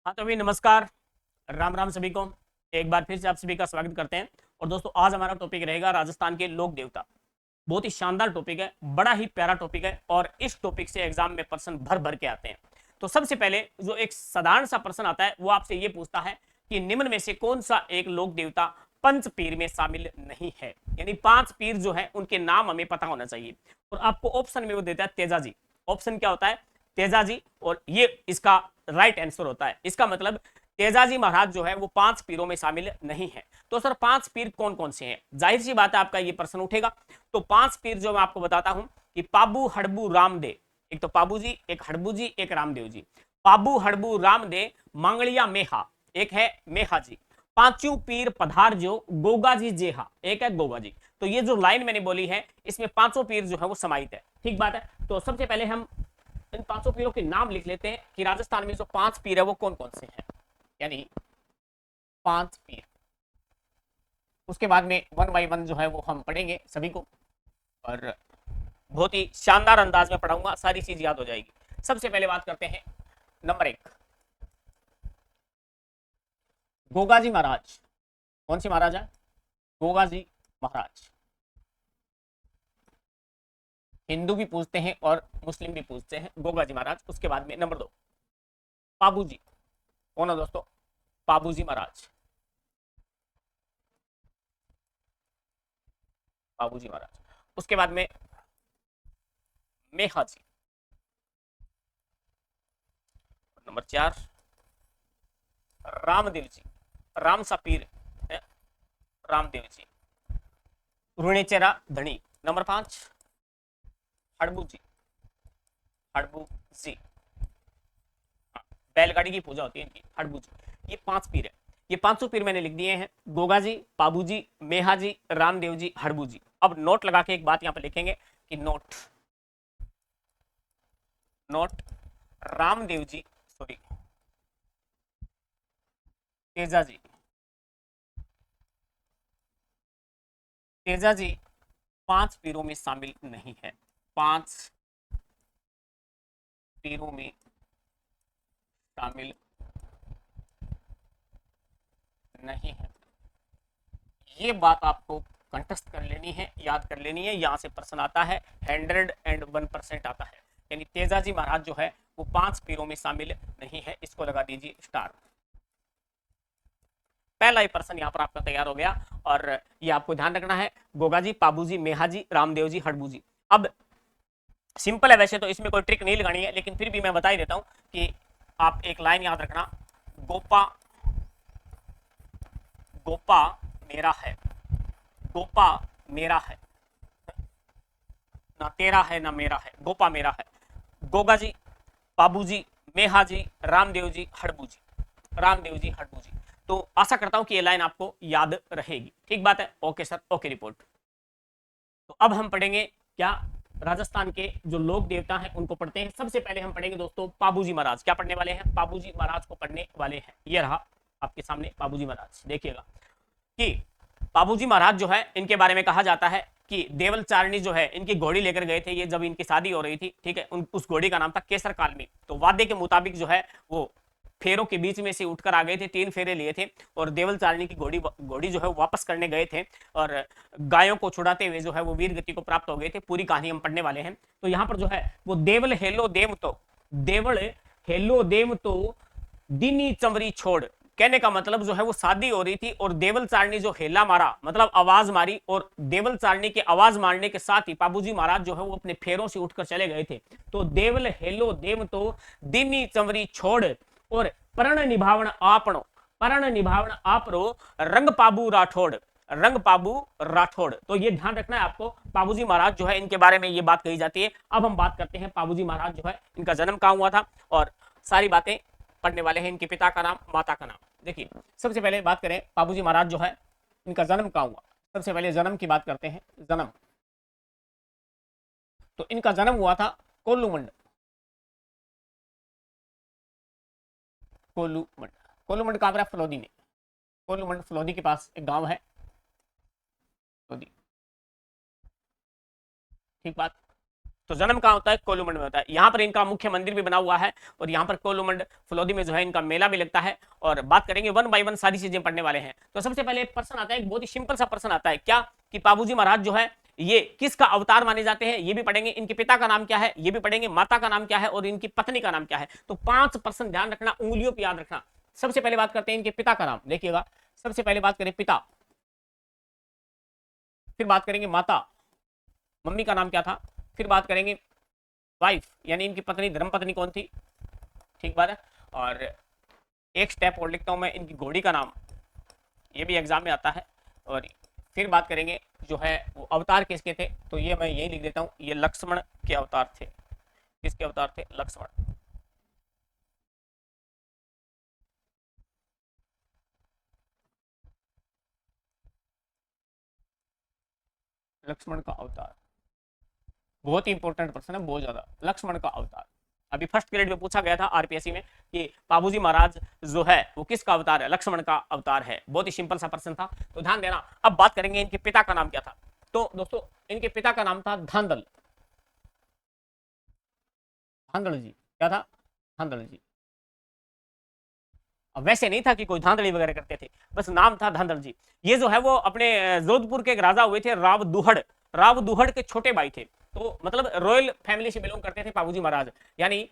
हाँ तो अभी नमस्कार, राम राम सभी को। एक बार फिर से आप सभी का स्वागत करते हैं। और दोस्तों आज हमारा टॉपिक रहेगा राजस्थान के लोक देवता। बहुत ही शानदार टॉपिक है, बड़ा ही प्यारा टॉपिक है और इस टॉपिक से एग्जाम में प्रश्न भर भर के आते हैं। तो सबसे पहले जो एक साधारण सा प्रश्न आता है वो आपसे ये पूछता है कि निम्न में से कौन सा एक लोक देवता पंच पीर में शामिल नहीं है। यानी 5 पीर जो है उनके नाम हमें पता होना चाहिए। और आपको ऑप्शन में वो देता है तेजाजी। ऑप्शन क्या होता है? तेजाजी। और ये इसका राइट आंसर होता है। इसका मतलब तेजाजी महाराज जो है वो 5 पीरों में शामिल नहीं है। तो सर 5 पीर कौन कौन से हैं? जाहिर सी बात है आपका ये प्रश्न उठेगा। तो 5 पीर जो मैं आपको बताता हूं कि पाबू हड़बू रामदे, एक तो पाबू जी, एक हड़बू जी, एक रामदेव जी। पाबू हड़बू रामदे मांगलिया मेहा, एक है मेहा जी। पांचू पीर पधार जो गोगा जी जेहा, एक है गोगा जी। तो ये जो लाइन मैंने बोली है इसमें पांचों पीर जो है वो समाहित है। ठीक बात है। तो सबसे पहले हम इन 500 पीरों के नाम लिख लेते हैं कि राजस्थान में जो 5 पीर है वो कौन कौन से हैं। यानी 5 पीर। उसके बाद में वन बाई वन जो है वो हम पढ़ेंगे सभी को। और बहुत ही शानदार अंदाज में पढ़ाऊंगा, सारी चीज याद हो जाएगी। सबसे पहले बात करते हैं नंबर 1, गोगाजी महाराज। कौन से महाराज है? गोगाजी महाराज। हिंदू भी पूछते हैं और मुस्लिम भी पूछते हैं, गोगाजी महाराज। उसके बाद में नंबर 2, पाबूजी। कौन है दोस्तों? पाबूजी महाराज। पाबूजी महाराज। उसके बाद में मेहा जी। नंबर 4, रामदेव जी। राम सा पीर है, रामदेव जी। रुणेचेरा धनी। नंबर 5, हड़बू जी। हड़बू जी। बैलगाड़ी की पूजा होती है इनकी, हड़बू जी। ये 5 पीर है। ये 500 पीर मैंने लिख दिए हैं, गोगा जी, पाबू जी, मेहा जी, रामदेव जी, हड़बू जी। अब नोट लगा के एक बात यहां पर लिखेंगे कि note, note Ramdev ji, sorry Teja ji. Teja ji 5 पीरों में शामिल नहीं है। 5 पीरों में शामिल नहीं है। ये बात आपको कंठस्थ कर लेनी है, याद कर लेनी है। यहां से प्रश्न आता है, 101% आता है। यानी तेजाजी महाराज जो है वो 5 पीरों में शामिल नहीं है। इसको लगा दीजिए स्टार। पहला ही प्रश्न यहाँ पर आपका तैयार हो गया। और ये आपको ध्यान रखना है, गोगाजी, पाबूजी, मेहाजी, रामदेव जी, हड़बू जी। अब सिंपल है वैसे तो, इसमें कोई ट्रिक नहीं लगानी है, लेकिन फिर भी मैं बता ही देता हूं कि आप एक लाइन याद रखना, गोपा, गोपा मेरा है, गोपा मेरा है, ना तेरा है ना मेरा है, गोपा मेरा है। गोगा जी, बाबू जी, मेहा जी, रामदेव जी, हड़बू जी। रामदेव जी, हड़बू जी। तो आशा करता हूं कि ये लाइन आपको याद रहेगी। ठीक बात है। Okay sir, okay report. तो अब हम पढ़ेंगे क्या? राजस्थान के जो लोक देवता हैं उनको पढ़ते हैं। सबसे पहले हम पढ़ेंगे दोस्तों पाबूजी महाराज। क्या पढ़ने वाले हैं? पाबूजी महाराज को पढ़ने वाले हैं। ये रहा आपके सामने पाबूजी महाराज। देखिएगा कि बाबूजी महाराज जो है इनके बारे में कहा जाता है कि देवल चारणी जो है इनकी घोड़ी लेकर गए थे ये, जब इनकी शादी हो रही थी। ठीक है, उस घोड़ी का नाम था केसर कालमी। तो वादे के मुताबिक जो है वो फेरों के बीच में से उठकर आ गए थे, 3 फेरे लिए थे और देवल चारणी की घोड़ी घोड़ी जो है वापस करने गए थे और गायों को छुड़ाते हुए जो है वो वीर गति को प्राप्त हो गए थे। पूरी कहानी हम पढ़ने वाले हैं। तो यहाँ पर जो है वो देवल हेलो देव तो, देवल हेलो देव तो दिनी चमरी छोड़, कहने का मतलब जो है वो शादी हो रही थी और देवल चारणी जो हेला मारा, मतलब आवाज मारी, और देवल चारणी के आवाज मारने के साथ ही बाबूजी महाराज जो है वो अपने फेरों से उठकर चले गए थे। तो देवल हेलो देव तो दिनी चमरी छोड़ और परण निभावण आपणो, परण निभावण आपरो रंग पाबू राठौड़, रंग पाबू राठौड़। तो ये ध्यान रखना है आपको। बाबूजी महाराज जो है इनके बारे में ये बात कही जाती है। अब हम बात करते हैं पाबूजी महाराज जो है इनका जन्म कहां हुआ था और सारी बातें पढ़ने वाले हैं। इनके पिता का नाम, माता का नाम। देखिए सबसे पहले बात करें बाबूजी महाराज जो है इनका जन्म कहां हुआ। सबसे पहले जन्म की बात करते हैं। जन्म, तो इनका जन्म हुआ था कोल्लूमंड, कोल्लूमंड। कोल्लूमंड कहां पर है? फलोदी में। कोल्लूमंड फलोदी के पास एक गांव है, फलोदी। ठीक बात। तो जन्म कहाँ होता है? कोलूमंड में होता है। यहाँ पर इनका मुख्य मंदिर भी बना हुआ है और यहाँ पर कोलूमंड फलोदी में जो है इनका मेला भी लगता है। और बात करेंगे वन बाय वन, सारी चीजें पढ़ने वाले हैं। तो सबसे पहले एक प्रश्न आता है, एक बहुत ही सिंपल सा प्रश्न आता है, क्या कि बाबूजी महाराज जो है ये किसका अवतार माने जाते हैं, ये भी पढ़ेंगे। इनके पिता का नाम क्या है, ये भी पढ़ेंगे। माता का नाम क्या है और इनकी पत्नी का नाम क्या है। तो 5 प्रश्न ध्यान रखना, उंगलियों पर याद रखना। सबसे पहले बात करते हैं इनके पिता का नाम। देखिएगा, सबसे पहले बात करें पिता, फिर बात करेंगे माता, मम्मी का नाम क्या था, फिर बात करेंगे वाइफ यानी इनकी पत्नी, धर्म पत्नी कौन थी, ठीक बात है। और एक स्टेप और लिखता हूं मैं, इनकी घोड़ी का नाम, ये भी एग्जाम में आता है। और फिर बात करेंगे जो है वो अवतार किसके थे, तो ये मैं यही लिख देता हूं, ये लक्ष्मण के अवतार थे। किसके अवतार थे? लक्ष्मण। लक्ष्मण का अवतार बहुत ही इंपॉर्टेंट प्रश्न है, बहुत ज्यादा। लक्ष्मण का अवतार अभी फर्स्ट ग्रेड में पूछा गया था आरपीएससी में कि बाबूजी महाराज जो है वो किसका अवतार है? लक्ष्मण का अवतार है। बहुत ही सिंपल सा प्रश्न था, तो ध्यान देना। अब बात करेंगे इनके पिता का नाम क्या था। तो दोस्तों इनके पिता का नाम था धांधल। धांधल जी, क्या था? धांधल जी। अब वैसे नहीं था कि कोई धांधली वगैरह करते थे, बस नाम था धांधल जी। ये जो है वो अपने जोधपुर के एक राजा हुए थे, राव दुहड़। राव दुहड़ के छोटे भाई थे, तो मतलब रॉयल फैमिली से बिलोंग करते थे बाबूजी महाराज। यानी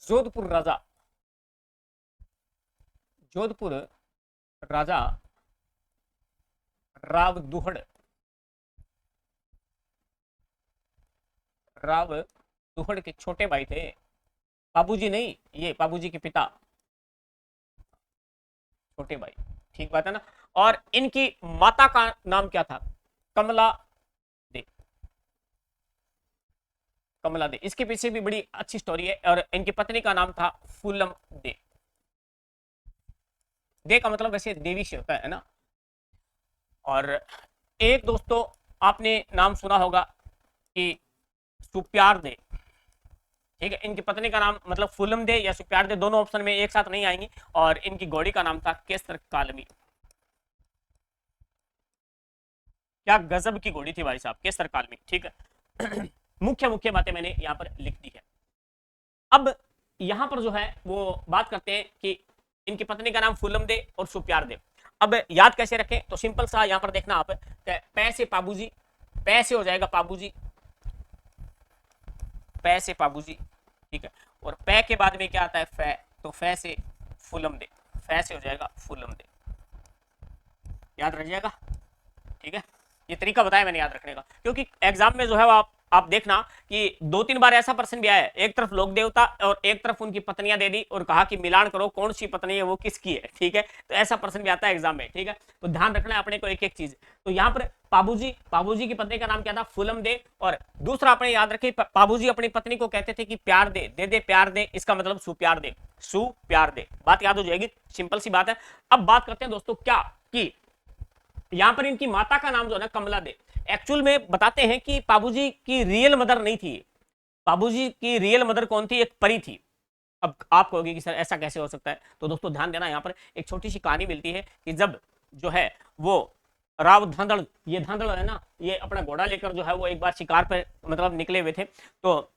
जोधपुर राजा, जोधपुर राजा राव दुहड़, राव दुहड़ के छोटे भाई थे। बाबूजी नहीं, ये बाबूजी के पिता, छोटे भाई, ठीक बात है ना। और इनकी माता का नाम क्या था? कमला दे। कमला दे, इसके पीछे भी बड़ी अच्छी स्टोरी है। और इनकी पत्नी का नाम था फूलम दे। दे का मतलब वैसे देवी से होता है ना। और एक दोस्तों आपने नाम सुना होगा कि सुप्यार दे, ठीक है। इनकी पत्नी का नाम मतलब फूलम दे या सुप्यार दे, दोनों ऑप्शन में एक साथ नहीं आएंगी। और इनकी घोड़ी का नाम था केसर कालमी। क्या गजब की घोड़ी थी भाई साहब, केसर कालमी, ठीक है। मुख्य मुख्य बातें मैंने यहाँ पर लिख दी है। अब यहाँ पर जो है वो बात करते हैं कि इनकी पत्नी का नाम फूलम दे और सुप्यार दे। अब याद कैसे रखें, तो सिंपल सा यहाँ पर देखना आप, पै से पाबूजी, पै से हो जाएगा पाबूजी, पै से पाबूजी, ठीक है। और पै के बाद में क्या आता है? फै, तो फै से फूलम दे, फै से हो जाएगा फूलम दे, याद रह जाएगा, ठीक है। ये तरीका बताया मैंने याद रखने का, क्योंकि एग्जाम में जो है आप देखना कि 2-3 बार ऐसा प्रश्न भी आया है, एक तरफ लोक देवता और एक तरफ उनकी पत्नियां दे दी और कहा कि मिलान करो कौन सी पत्नी है वो किसकी है, ठीक है। तो ऐसा प्रश्न भी आता है एग्जाम में, ठीक है। तो ध्यान रखना है अपने को एक एक चीज। तो यहाँ पर पाबूजी, पाबूजी की पत्नी का नाम क्या था? फूलम दे। और दूसरा अपने याद रखे, पाबूजी अपनी पत्नी को कहते थे कि प्यार दे, दे दे प्यार दे, इसका मतलब सुप्यार दे, सुप्यार दे। बात याद हो जाएगी, सिंपल सी बात है। अब बात करते हैं दोस्तों क्या कि यहां पर इनकी माता का नाम जो है ना कमला दे। एक्चुअल में बताते हैं कि बाबूजी की रियल मदर नहीं थी। बाबूजी की रियल मदर कौन थी? एक परी थी। अब आप कहोगे कि सर ऐसा कैसे हो सकता है, तो दोस्तों ध्यान देना, यहाँ पर एक छोटी सी कहानी मिलती है कि जब जो है वो राव धांधड़, ये धांधड़ है ना, ये अपना घोड़ा लेकर जो है वो एक बार शिकार पर मतलब निकले हुए थे, तो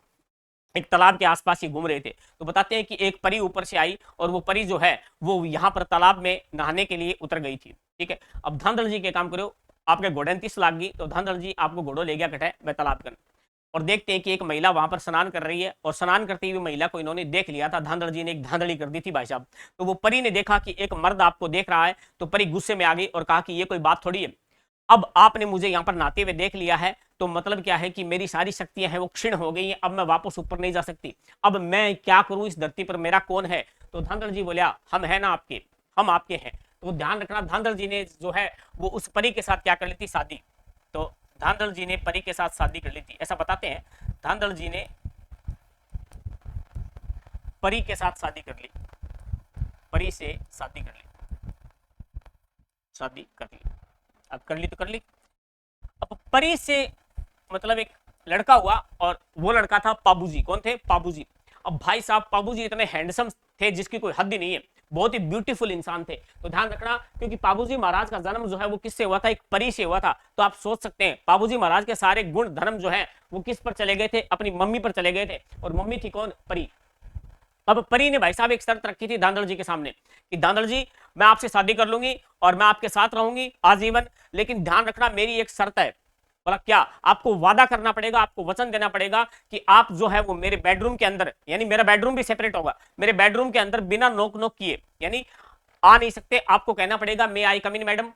एक तालाब के आसपास ही घूम रहे थे। तो बताते हैं कि एक परी ऊपर से आई और वो परी जो है वो यहाँ पर तालाब में नहाने के लिए उतर गई थी, ठीक है। अब धांधड़ जी के काम करो, आपके घोड़े 30 लाग गई, तो धांधड़ जी आपको घोड़ो ले गया कटे मैं तालाब कर, और देखते हैं कि एक महिला वहां पर स्नान कर रही है, और स्नान करती हुई महिला को इन्होंने देख लिया था। धांधड़ जी ने एक धांधड़ी कर दी थी भाई साहब। तो वो परी ने देखा कि एक मर्द आपको देख रहा है, तो परी गुस्से में आ गई और कहा कि ये कोई बात थोड़ी है, अब आपने मुझे यहाँ पर नहाते हुए देख लिया है, तो मतलब क्या है कि मेरी सारी शक्तियां हैं वो क्षीण हो गई हैं, अब मैं वापस ऊपर नहीं जा सकती, अब मैं क्या करूं, इस धरती पर मेरा कौन है? तो धांधड़ जी बोलिया, हम है ना आपके, हम आपके हैं। तो ध्यान रखना, धांधड़ जी ने जो है वो उस परी के साथ क्या कर ली थी? शादी। तो धांधड़ जी ने परी के साथ शादी कर ली थी, ऐसा बताते हैं। धांधड़ जी ने परी के साथ शादी कर ली, परी से शादी कर ली, शादी कर ली। अब कर ली तो कर ली। अब परी से मतलब एक लड़का हुआ, और वो लड़का था पाबूजी। कौन थे? पाबूजी। अब भाई साहब पाबूजी इतने हैंडसम थे जिसकी कोई हद ही नहीं है, बहुत ही ब्यूटीफुल इंसान थे। तो ध्यान रखना, क्योंकि पाबूजी महाराज का जन्म जो है वो किससे हुआ था, एक परी से हुआ था। तो आप सोच सकते हैं पाबूजी महाराज के सारे गुण धर्म जो है वो किस पर चले गए थे, अपनी मम्मी पर चले गए थे। और मम्मी थी कौन, परी। अब परी ने भाई साहब एक शर्त रखी थी धांधड़ जी के सामने कि धांधड़ जी मैं आपसे शादी कर लूंगी और मैं आपके साथ रहूंगी आजीवन, लेकिन ध्यान रखना मेरी एक शर्त है। बोला क्या, आपको वादा करना पड़ेगा, आपको वचन देना पड़ेगा कि आप जो है वो मेरे बेडरूम के अंदर, यानी मेरा बेडरूम भी सेपरेट होगा, मेरे बेडरूम के अंदर बिना नोक नोक किए, यानी आ नहीं सकते, आपको कहना पड़ेगा मे आई कम इन मैडम,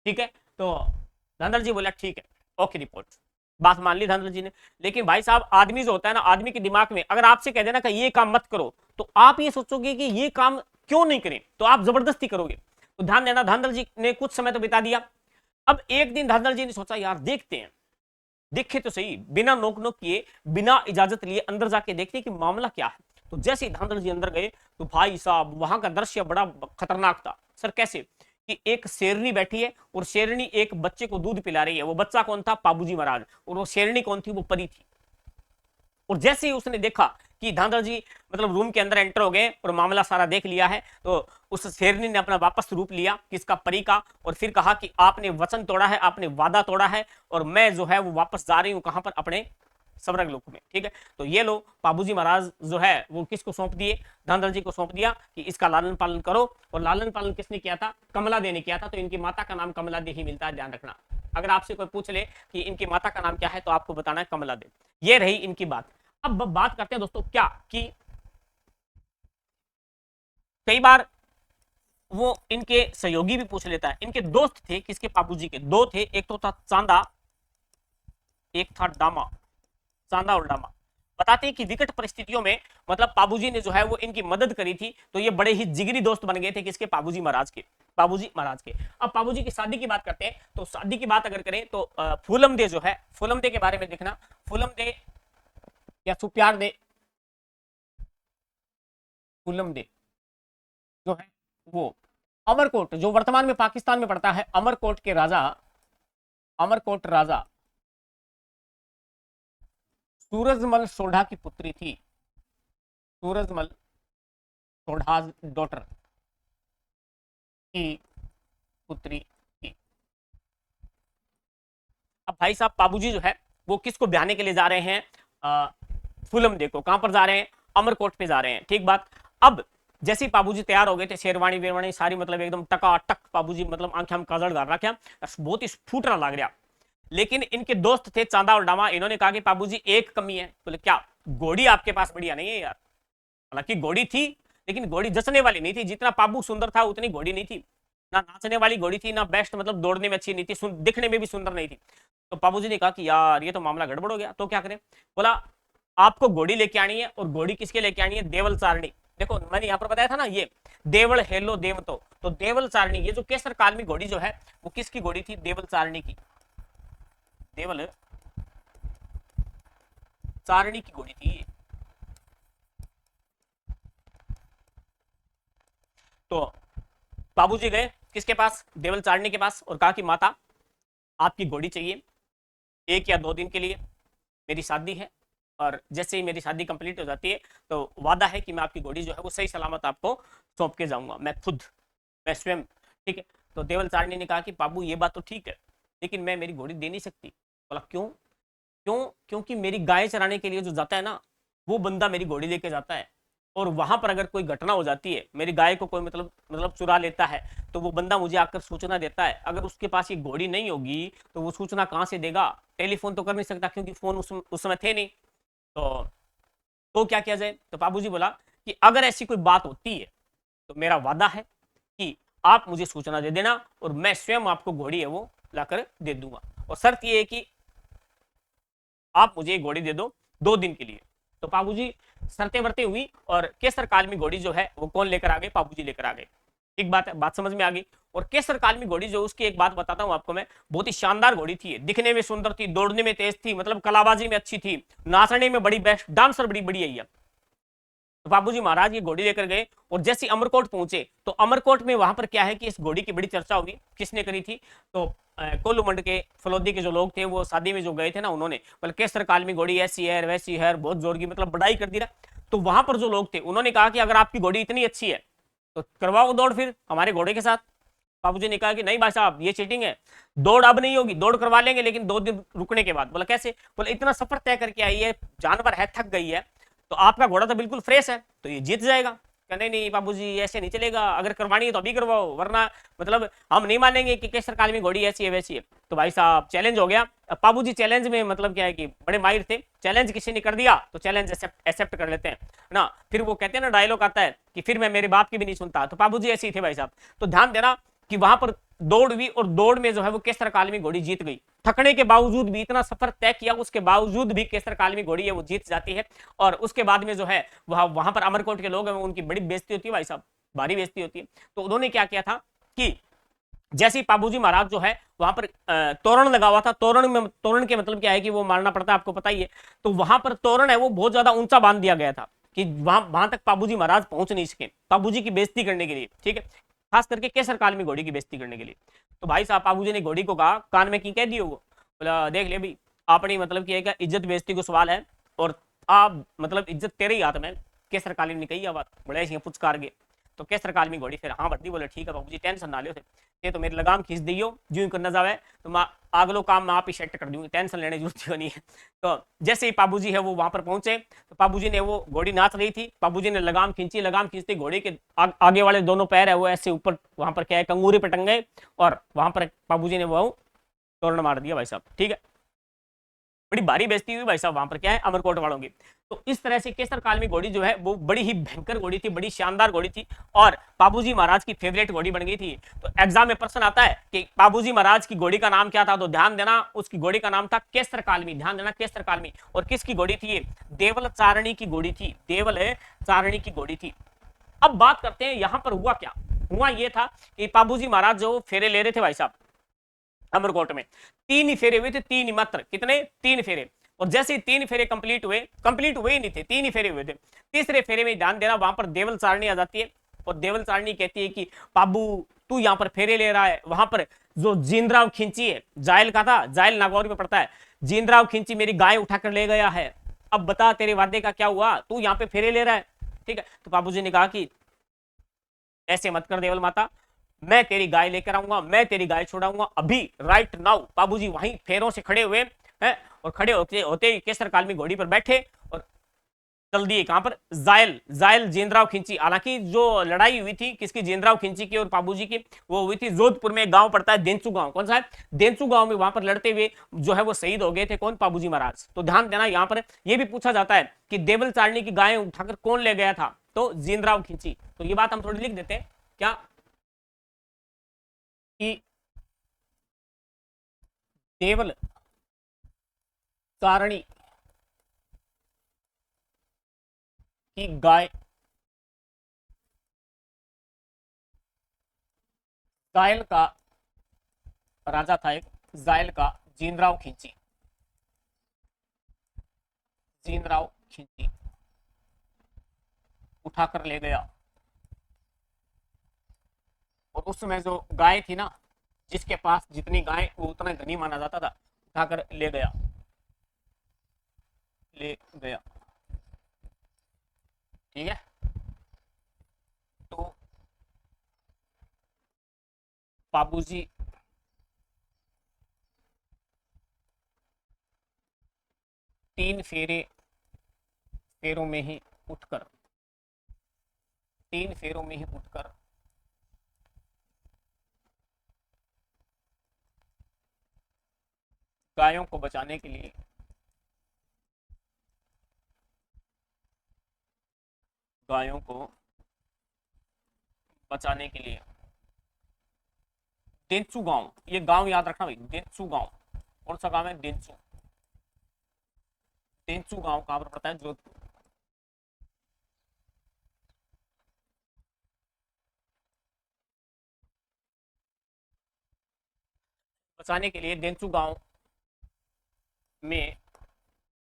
ठीक है। तो धांधड़ जी बोला ठीक है, ओके रिपोर्ट। बात मान ली धांधड़ जी ने। लेकिन भाई साहब आदमी जो होता है ना, आदमी के दिमाग में अगर आपसे कह देना कि ये काम मत करो, तो आप ये सोचोगे कि ये काम क्यों नहीं करें, तो आप जबरदस्ती करोगे। तो ध्यान देना, धांधड़ जी ने कुछ समय तो बिता दिया। अब एक दिन धांधड़ जी ने सोचा यार देखते हैं, देखे तो सही, बिना नोक नोक किए, बिना इजाजत लिए अंदर जाके देखते कि मामला क्या है। तो जैसे ही धांधड़ जी अंदर गए तो भाई साहब वहां का दृश्य बड़ा खतरनाक था। सर कैसे, कि एक शेरनी बैठी है और शेरनी एक बच्चे को दूध पिला रही है। वो बच्चा कौन था, पाबूजी महाराज, और वो शेरनी कौन थी, वो परी थी। और जैसे ही उसने देखा कि धांधड़ जी मतलब रूम के अंदर एंटर हो गए और मामला सारा देख लिया है, तो उस शेरनी ने अपना वापस रूप लिया किसका, परी का, और फिर कहा कि आपने वचन तोड़ा है, आपने वादा तोड़ा है, और मैं जो है वो वापस जा रही हूं कहां पर, अपने स्वर्ग लोक में, ठीक है। तो ये लो पाबूजी महाराज जो है वो किसको सौंप दिए, धांधड़ जी को सौंप दिया कि इसका लालन पालन करो। और लालन पालन किसने किया था, कमला दे ने किया था। तो इनकी माता का नाम कमला दे ही मिलता है, ध्यान रखना। अगर आपसे कोई पूछ ले कि इनकी माता का नाम क्या है, तो आपको बताना है कमला दे। ये रही इनकी बात। अब बात करते हैं दोस्तों क्या, कि कई बार वो इनके सहयोगी भी पूछ लेता है। इनके दोस्त थे, किसके, पाबूजी के दो थे, एक तो था चांदा, एक था डामा। चांदा और डामा बताते हैं कि विकट परिस्थितियों में मतलब पाबूजी ने जो है वो इनकी मदद करी थी। तो ये बड़े ही जिगरी दोस्त बन गए थे, किसके, पाबूजी महाराज के, पाबूजी महाराज के। अब पाबूजी की शादी की बात करते हैं। तो शादी की बात अगर करें तो फूलम दे जो है, फूलम दे के बारे में देखना, फूलम दे या सुप्यार दे, फूलम दे जो है वो अमरकोट, जो वर्तमान में पाकिस्तान में पड़ता है, अमरकोट के राजा, अमरकोट राजा सूरजमल सोढ़ा की पुत्री थी, सूरजमल सोढ़ा डॉटर की पुत्री थी। अब भाई साहब पाबूजी जो है वो किसको ब्याहने के लिए जा रहे हैं, फूलम दे को। कहां पर जा रहे हैं, अमरकोट पे जा रहे हैं, ठीक बात। अब जैसे ही पाबूजी तैयार हो गए थे, शेरवानी वेरवानी सारी मतलब एकदम टकाटक, पाबूजी मतलब आंखें काजल डाल रखा, बहुत ही फूटरा लग रहा। लेकिन इनके दोस्त थे चांदा और डामा, इन्होंने कहा कि पाबूजी एक कमी है। बोले क्या, घोड़ी आपके पास बढ़िया नहीं है यार। हालांकि घोड़ी थी, लेकिन घोड़ी जचने वाली नहीं थी। जितना पाबू सुंदर था उतनी घोड़ी नहीं थी, ना नाचने वाली घोड़ी थी, ना बेस्ट मतलब दौड़ने में अच्छी नहीं थी, दिखने में भी सुंदर नहीं थी। तो पाबूजी ने कहा कि यार ये तो मामला गड़बड़ हो गया, तो क्या करें। बोला आपको घोड़ी लेके आनी है, और घोड़ी किसके लेके आनी है, देवल चारणी। देखो मैंने यहाँ पर बताया था ना, ये देवल हेलो देव, तो देवल चारणी, ये जो केसर काल में घोड़ी जो है वो किसकी घोड़ी थी, देवल चारणी की, देवल चारणी की घोड़ी थी। तो बाबूजी गए किसके पास, देवल चारणी के पास, और कहा कि माता आपकी घोड़ी चाहिए 1 या 2 दिन के लिए, मेरी शादी है, और जैसे ही मेरी शादी कंप्लीट हो जाती है तो वादा है कि मैं आपकी घोड़ी जो है वो सही सलामत आपको सौंप के जाऊंगा, मैं खुद, मैं स्वयं, ठीक है। तो देवल चारणी ने कहा कि बाबू ये बात तो ठीक है, लेकिन मैं मेरी घोड़ी दे नहीं सकती। बोला क्यों, क्योंकि मेरी गाय चराने के लिए जो जाता है ना, वो बंदा मेरी घोड़ी लेके जाता है, और वहां पर अगर कोई घटना हो जाती है, मेरी गाय को कोई मतलब चुरा लेता है, तो वो बंदा मुझे आकर सूचना देता है। अगर उसके पास ये घोड़ी नहीं होगी तो वो सूचना कहां से देगा, टेलीफोन तो कर नहीं सकता, क्योंकि फोन उस समय थे नहीं। तो क्या किया जाए। तो बाबूजी बोला कि अगर ऐसी कोई बात होती है तो मेरा वादा है कि आप मुझे सूचना दे देना, और मैं स्वयं आपको घोड़ी है वो लाकर दे दूंगा, और शर्त ये है कि आप मुझे घोड़ी दे दो 2 दिन के लिए। तो बाबूजी शर्तें वर्तें हुई, और केसर काल में घोड़ी जो है वो कौन लेकर आ गए, बाबूजी लेकर आ गए। एक बात है, बात समझ में आ गई। और केसर काल में घोड़ी जो, उसकी एक बात बताता हूं आपको मैं, बहुत ही शानदार घोड़ी थी, दिखने में सुंदर थी, दौड़ने में तेज थी, मतलब कलाबाजी में अच्छी थी, नाचने में बड़ी बेस्ट, डांसर बड़ी बढ़िया है। तो बाबूजी महाराज ये घोड़ी लेकर गए, और जैसे अमरकोट पहुंचे तो अमरकोट में वहां पर क्या है कि इस घोड़ी की बड़ी चर्चा हुई। किसने करी थी, तो कोल्लू मंड के फलोदी के जो लोग थे, वो शादी में जो गए थे ना, उन्होंने बोले केसर काल में घोड़ी ऐसी है वैसी है, बहुत जोर की मतलब बढ़ाई कर दी ना। तो वहां पर जो लोग थे उन्होंने कहा कि अगर आपकी घोड़ी इतनी अच्छी है तो करवाओ दौड़ फिर हमारे घोड़े के साथ। बाबूजी ने कहा कि नहीं भाई साहब ये चीटिंग है, दौड़ अब नहीं होगी, दौड़ करवा लेंगे लेकिन 2 दिन रुकने के बाद। बोला कैसे? बोला इतना सफर तय करके आई है, जानवर है, थक गई है, तो आपका घोड़ा तो बिल्कुल फ्रेश है, तो ये जीत जाएगा। नहीं नहीं बाबूजी ऐसे नहीं चलेगा, अगर करवानी है तो अभी करवाओ, वरना मतलब हम नहीं मानेंगे कि केसर काल में घोड़ी ऐसी है वैसी है। तो भाई साहब चैलेंज हो गया। अब बाबूजी चैलेंज में मतलब क्या है कि बड़े माहिर थे, चैलेंज किसी ने कर दिया तो चैलेंज एक्सेप्ट कर लेते हैं ना। फिर वो कहते हैं ना, डायलॉग आता है कि फिर मैं मेरे बाप की भी नहीं सुनता, तो बाबूजी ऐसे ही थे भाई साहब। तो ध्यान देना कि वहां पर दौड़ हुई और दौड़ में जो है वो केसर कालमी घोड़ी जीत गई। थकने के बावजूद भी, इतना सफर तय किया उसके बावजूद भी केसर कालमी घोड़ी है वो जीत जाती है। और उसके बाद में जो है वहां पर अमरकोट के लोग हैं उनकी बड़ी बेइज्जती होती है भाई साहब, भारी बेइज्जती होती है। तो उन्होंने क्या किया था कि जैसे ही पाबूजी महाराज जो है वहां पर तोरण लगा हुआ था, तोरण के मतलब क्या है कि वो मारना पड़ता है, आपको पता ही है। तो वहां पर तोरण है वो बहुत ज्यादा ऊंचा बांध दिया गया था कि वहां तक पाबूजी महाराज पहुंच नहीं सके, पाबूजी की बेइज्जती करने के लिए, ठीक है, खास करके केसर काल में घोड़ी की बेइज्जती करने के लिए। तो भाई साहब पाबूजी ने घोड़ी को कहा, कान में की कह दियो, वो बोला देख ले भाई, अपनी मतलब क्या इज्जत बेइज्जती को सवाल है, और आप मतलब इज्जत तेरे ही हाथ में। केसर कालीन ने कही बात, बड़े पुचकार गए। तो केसर कालमी घोड़ी फिर हाँ भरती, बोले ठीक है बाबूजी टेंशन ना लियो थे, ये तो मेरी लगाम खींच दियो, जो करना जावे तो मैं आगलो काम मैं आप ही सेट कर दूंगी, टेंशन लेने की जरूरत नहीं है। तो जैसे ही पाबूजी है वो वहां पर पहुंचे, तो पाबूजी ने, वो घोड़ी नाच रही थी, पाबूजी ने लगाम खींची, लगाम खींचते घोड़ी के आगे वाले दोनों पैर है वो ऐसे ऊपर वहां पर क्या है कंगूरे पे टंग गए, और वहां पर पाबूजी ने वो तोरण मार दिया भाई साहब, ठीक है। बड़ी भारी बेइज्जती हुई भाई साहब वहां पर क्या है अमरकोट वालों की। तो इस तरह से केसर कालमी घोड़ी जो है वो बड़ी ही भयंकर घोड़ी थी, बड़ी शानदार घोड़ी थी, और बाबूजी महाराज की फेवरेट घोड़ी बन गई थी। तो एग्जाम में प्रश्न आता है कि बाबूजी महाराज की घोड़ी का नाम क्या था, तो ध्यान देना उसकी घोड़ी का नाम था केसर कालमी, ध्यान देना केसर कालमी। और किसकी घोड़ी थी ये? देवल चारणी की घोड़ी थी, देवल चारणी की घोड़ी थी। अब बात करते हैं यहां पर हुआ क्या। हुआ ये था कि बाबूजी महाराज जो फेरे ले रहे थे भाई साहब अमरकोट में, 3 ही फेरे हुए थे, 3 ही मात्र, कितने? 3 फेरे। और जैसे ही 3 फेरे कंप्लीट हुए ही नहीं थे, 3 ही फेरे हुए थे। तीसरे फेरे में ध्यान देना वहां पर देवल चारणी आ जाती है, और देवल चारणी कहती है कि बाबू तू यहाँ पर फेरे ले रहा है, वहां पर जो जीनराव खिंची है, जायल का था, जायल नागौर में पड़ता है, जीनराव खिंची मेरी गाय उठाकर ले गया है, अब बता तेरे वादे का क्या हुआ, तू यहाँ पे फेरे ले रहा है, ठीक है। तो बाबूजी ने कहा कि ऐसे मत कर देवल माता, मैं तेरी गाय लेकर आऊंगा, मैं तेरी गाय छोड़ाऊंगा अभी, राइट नाउ। बाबूजी वहीं फेरों से खड़े हुए हैं, और खड़े होते होते ही केसर कालमी घोड़ी पर बैठे और चल दिए कहां पर? जायल, जायल जेंद्राव खिंची। हालांकि जो लड़ाई हुई थी किसकी? जेंद्राव खिंची की और बाबूजी की, वो हुई थी जोधपुर में, एक गांव पड़ता है देंचू गांव। कौन सा है? देंचू गांव में। वहां पर लड़ते हुए जो है वो शहीद हो गए थे, कौन? बाबूजी महाराज। तो ध्यान देना यहां पर यह भी पूछा जाता है कि देवल चारणी की गाय उठाकर कौन ले गया था, तो जेंद्राव खिंची। तो ये बात हम थोड़ी लिख देते हैं क्या, कि देवल चारणी की गाय, जायल का राजा था एक, जायल का जीनराव खिंची, जीनराव खिंची उठाकर ले गया। और उस समय जो गाय थी ना, जिसके पास जितनी गाय वो उतना धनी माना जाता था, उठाकर ले गया, ले गया, ठीक है। तो बाबूजी तीन फेरों में ही उठकर, 3 फेरों में ही उठकर गायों को बचाने के लिए, गायों को बचाने के लिए देंचू गांव, ये गांव याद रखना भाई, देंचू गांव। कौन सा गांव है? देंचू। देंचू गांव कहां पर पड़ता है? जोधपुर। बचाने के लिए देंचू गांव में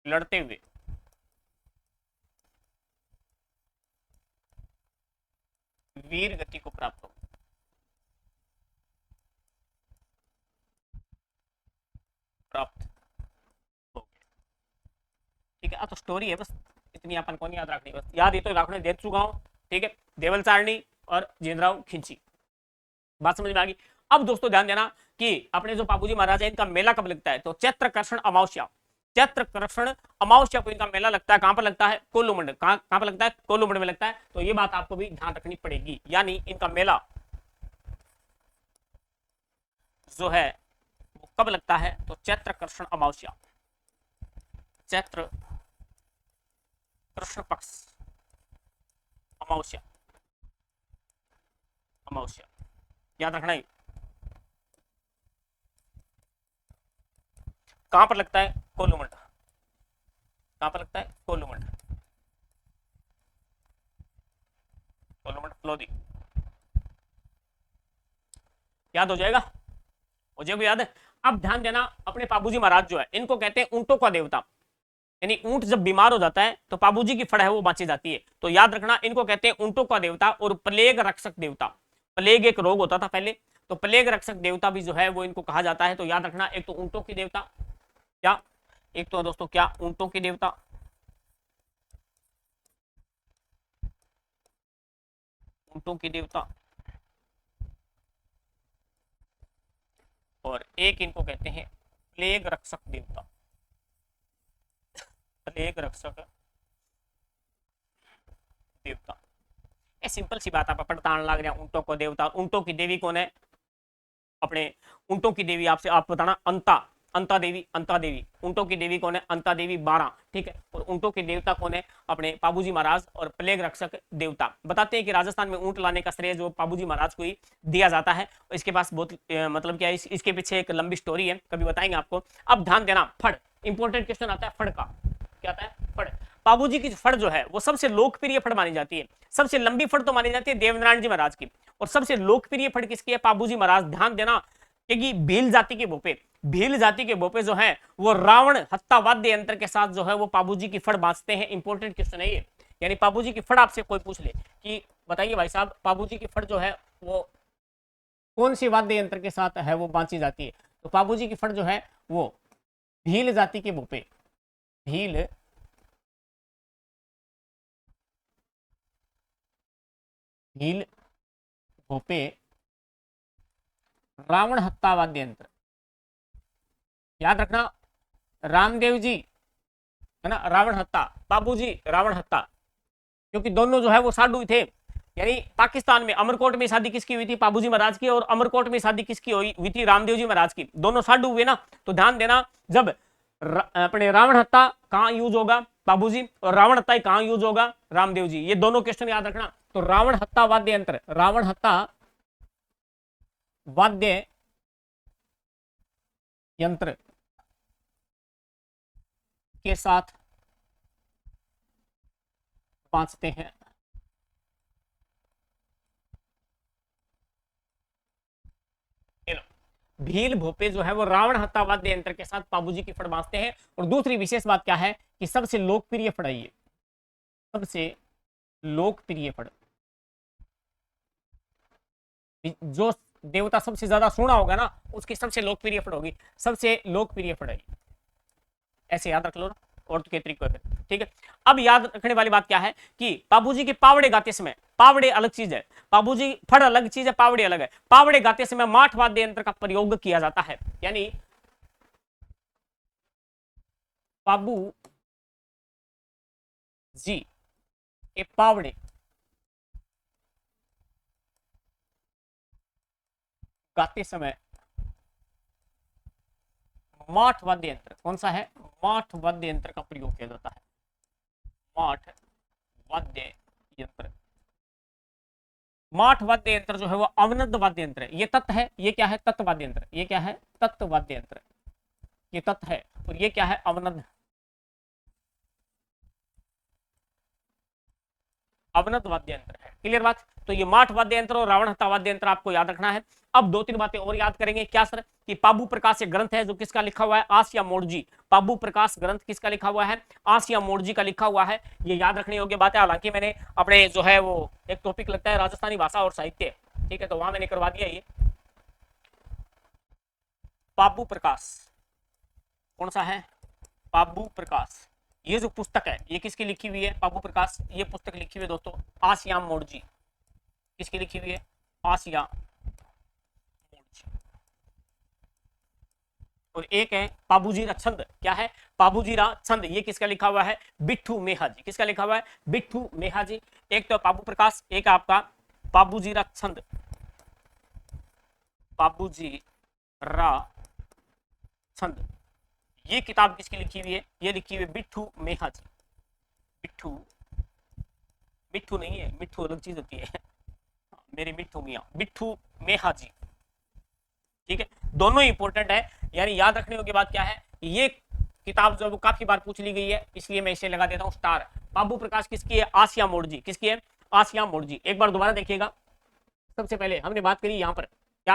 लड़ते हुए वीर गति को प्राप्त हो, प्राप्त हो गया, ठीक है। तो स्टोरी है बस इतनी, अपन को नहीं याद रखनी, बस याद ये तो रखना देंचू गांव, ठीक है, देवल चारणी और जिनेन्द्रराव खिंची। बात समझ में आ गई। अब दोस्तों ध्यान देना कि अपने जो बाबूजी महाराज है इनका मेला कब लगता है, तो चैत्र कृष्ण अमावस्या, चैत्र कृष्ण अमावस्या को इनका मेला लगता है। कहां पर लगता है, कोल्लूमंड। कहां पर लगता है, कोल्लूमंड में लगता है। तो ये बात आपको भी ध्यान रखनी पड़ेगी, यानी इनका मेला जो है वो कब लगता है, तो चैत्र कृष्ण अमावस्या, चैत्र कृष्ण पक्ष अमावस्या, अमावस्या याद रखना है। कहां पर लगता है, कोल्लूमंड। कहां पर लगता है, कोल्लूमंड, कोल्लूमंड लोधी। याद हो जाएगा, हो जाएगा याद है। अब ध्यान देना, अपने बाबूजी महाराज जो है इनको कहते हैं ऊंटों का देवता, यानी ऊंट जब बीमार हो जाता है तो बाबूजी की फड़ है वो बांची जाती है। तो याद रखना, इनको कहते हैं ऊंटों का देवता और प्लेग रक्षक देवता। प्लेग एक रोग होता था पहले, तो प्लेग रक्षक देवता भी जो है वो इनको कहा जाता है। तो याद रखना, एक तो ऊंटों की देवता, क्या, एक तो दोस्तों क्या, ऊंटों की देवता, ऊंटों की देवता, और एक इनको कहते हैं प्लेग रक्षक देवता, प्लेग रक्षक देवता। ये सिंपल सी बात, आप पढ़तान लग रहा, ऊंटों को देवता। ऊंटों की देवी कौन है, अपने ऊंटों की देवी आपसे आप बताना, अंता, अंता देवी, अंता देवी। ऊंटों की देवी कौन है, अंता देवी 12, ठीक है। और ऊंटों के देवता कौन है, अपने बाबूजी महाराज और प्लेग रक्षक देवता। बताते हैं कि राजस्थान में ऊंट लाने का श्रेय जो बाबूजी महाराज को ही दिया जाता है। इसके पास बहुत मतलब क्या है, इसके पीछे एक लंबी स्टोरी है, कभी बताएंगे आपको। अब ध्यान देना, फड़, इंपॉर्टेंट क्वेश्चन आता है फड़ का। क्या आता है, फड़। बाबूजी की फड़ जो है वो सबसे लोकप्रिय फड़ मानी जाती है। सबसे लंबी फड़ तो मानी जाती है देवनारायण जी महाराज की, और सबसे लोकप्रिय फड़ किसकी है, बाबूजी महाराज। ध्यान देना, क्योंकि भील जाति के भोपे, भील जाति के भोपे जो है वो रावण हत्ता वाद्य यंत्र के साथ जो है वो बाबूजी की फड़ बांधते हैं। इंपॉर्टेंट क्वेश्चन है ये, यानी बाबूजी की फड़ आपसे कोई पूछ ले कि बताइए भाई साहब, बाबूजी की फड़ जो है वो कौन सी वाद्य यंत्र के साथ है वो बांधी जाती है, तो बाबूजी की फड़ जो है वो भील जाति के भोपे, भील भील भोपे रावण हत्ता वाद्य यंत्र। याद रखना, रामदेव जी है ना, रावण हत्ता, बाबूजी रावण हत्ता, क्योंकि दोनों जो है वो साधु थे। यानी पाकिस्तान में अमरकोट में शादी किसकी हुई थी, बाबूजी महाराज की, और अमरकोट में शादी किसकी हुई थी, रामदेव जी महाराज की। दोनों साधु हुए ना। तो ध्यान देना, जब अपने रावण हत्ता कहां यूज होगा, बाबूजी, और रावण हत्ता कहां यूज होगा, रामदेव जी। ये दोनों क्वेश्चन याद रखना। तो रावण हत्ता वाद्य यंत्र, रावण हत्ता वाद्य यंत्र के साथ बांधते हैं। भील भोपे जो है वो रावण हत्ता वाद्य यंत्र के साथ बाबूजी की फड़ बांधते हैं। और दूसरी विशेष बात क्या है कि सबसे लोकप्रिय फड़ है ये, सबसे लोकप्रिय फड़, जो देवता सबसे ज्यादा सुना होगा ना उसकी सबसे लोकप्रिय फड़ होगी, सबसे लोकप्रिय फड़ है, ऐसे याद रख लो ना, और तो तरीके से, ठीक है। अब याद रखने वाली बात क्या है कि बाबूजी के पावड़े गाते समय, पावड़े अलग चीज है, बाबूजी फड़ अलग चीज है, पावड़े अलग है। पावड़े गाते समय माठ वाद्य यंत्र का प्रयोग किया जाता है, यानी बाबू जी के पावड़े गाते समय माठ वाद्य यंत्र, कौन सा है, माठ वाद्य यंत्र का प्रयोग किया जाता है, माठ वाद्य यंत्र। माठ वाद्य यंत्र जो है वो अवनद वाद्य यंत्र है। ये तत्व है, ये क्या है, तत्व वाद्य यंत्र, ये क्या है, तत्व वाद्य यंत्र, ये तत्व है, और ये क्या है, अवनद, अवनद वाद्य यंत्र है। क्लियर बात। तो ये माठ वाद्य यंत्र और रावण हत्ता वाद्य यंत्र आपको याद रखना है। अब दो तीन बातें और याद करेंगे, क्या सर, कि पाबू प्रकाश एक ग्रंथ है जो किसका लिखा हुआ है, आसिया मोड़जी। पाबू प्रकाश ग्रंथ किसका लिखा हुआ है, आसिया मोड़जी का लिखा हुआ है। ये याद रखने योग्य बात है। हालांकि मैंने अपने जो है वो एक टॉपिक लगता है राजस्थानी भाषा और साहित्य, ठीक है, तो वहां मैंने करवा दिया। ये पाबू प्रकाश कौन सा है, पाबू प्रकाश, ये जो पुस्तक है ये किसकी लिखी हुई है, बाबू प्रकाश, ये पुस्तक लिखी हुई है दोस्तों आसियाम मोड़जी, किसकी लिखी हुई है? आसिया मोर्जी। और एक है पाबूजीरा छंद, क्या है? पाबूजीरा छंद, ये किसका लिखा हुआ है? बिट्ठू मेहा जी। किसका लिखा हुआ है? बिट्ठू मेहा जी। एक तो पाबू प्रकाश, एक आपका पाबूजीरा छंद, पाबूजीरा छंद। ये किताब किसकी लिखी हुई है? ये लिखी हुई है बिट्ठू मेहा जी। बिट्ठू, मिट्ठू नहीं है, मिट्ठू अलग चीज होती है, मेरे मिट्ठू मियाँ, बिट्ठू मेहा जी। ठीक है, दोनों ही इंपॉर्टेंट है, यानी याद रखने की बात क्या है, ये किताब जो है वो काफी बार पूछ ली गई है, इसलिए मैं इसे लगा देता हूँ स्टार। बाबू प्रकाश किसकी है? आसिया मोर्जी। किसकी है? आसिया मोर्जी। एक बार दोबारा देखिएगा। सबसे पहले हमने बात करी यहाँ पर, क्या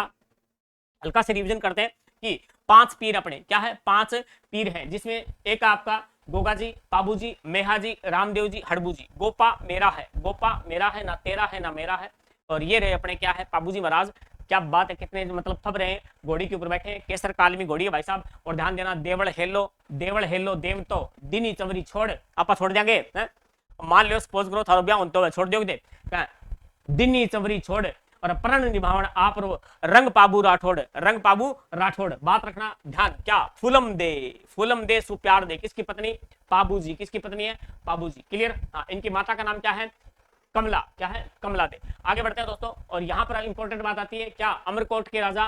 हल्का से रिवीजन करते हैं कि 5 पीर अपने, क्या है? 5 पीर हैं, जिसमें एक आपका गोगा जी, पाबू जी, मेहा जी, रामदेव जी, हड़बू जी। गोपा मेरा है, गोपा मेरा है, ना तेरा है ना मेरा है। और ये रहे अपने, क्या है? पाबू जी महाराज। क्या बात है, कितने मतलब थप रहे हैं, घोड़ी के ऊपर बैठे हैं, केसर कालमी घोड़ी है भाई साहब। और ध्यान देना, देवड़ हेलो देव तो दिनी चवरी छोड़, आप छोड़ देंगे, मान लो सपोज करो थारो ब्याह तो छोड़ दोगे, दिनी चवरी छोड़ और प्रण निभावण आप रंग पाबू राठौड़, रंग पाबू राठौड़। बात रखना ध्यान, क्या? फूलम दे सु प्यार दे। किसकी पत्नी? पाबू जी। किसकी पत्नी है? पाबू जी। क्लियर? हाँ, इनकी माता का नाम क्या है? कमला। क्या है? कमला दे। आगे बढ़ते हैं दोस्तों, और यहां पर इंपॉर्टेंट बात आती है, क्या? अमरकोट के राजा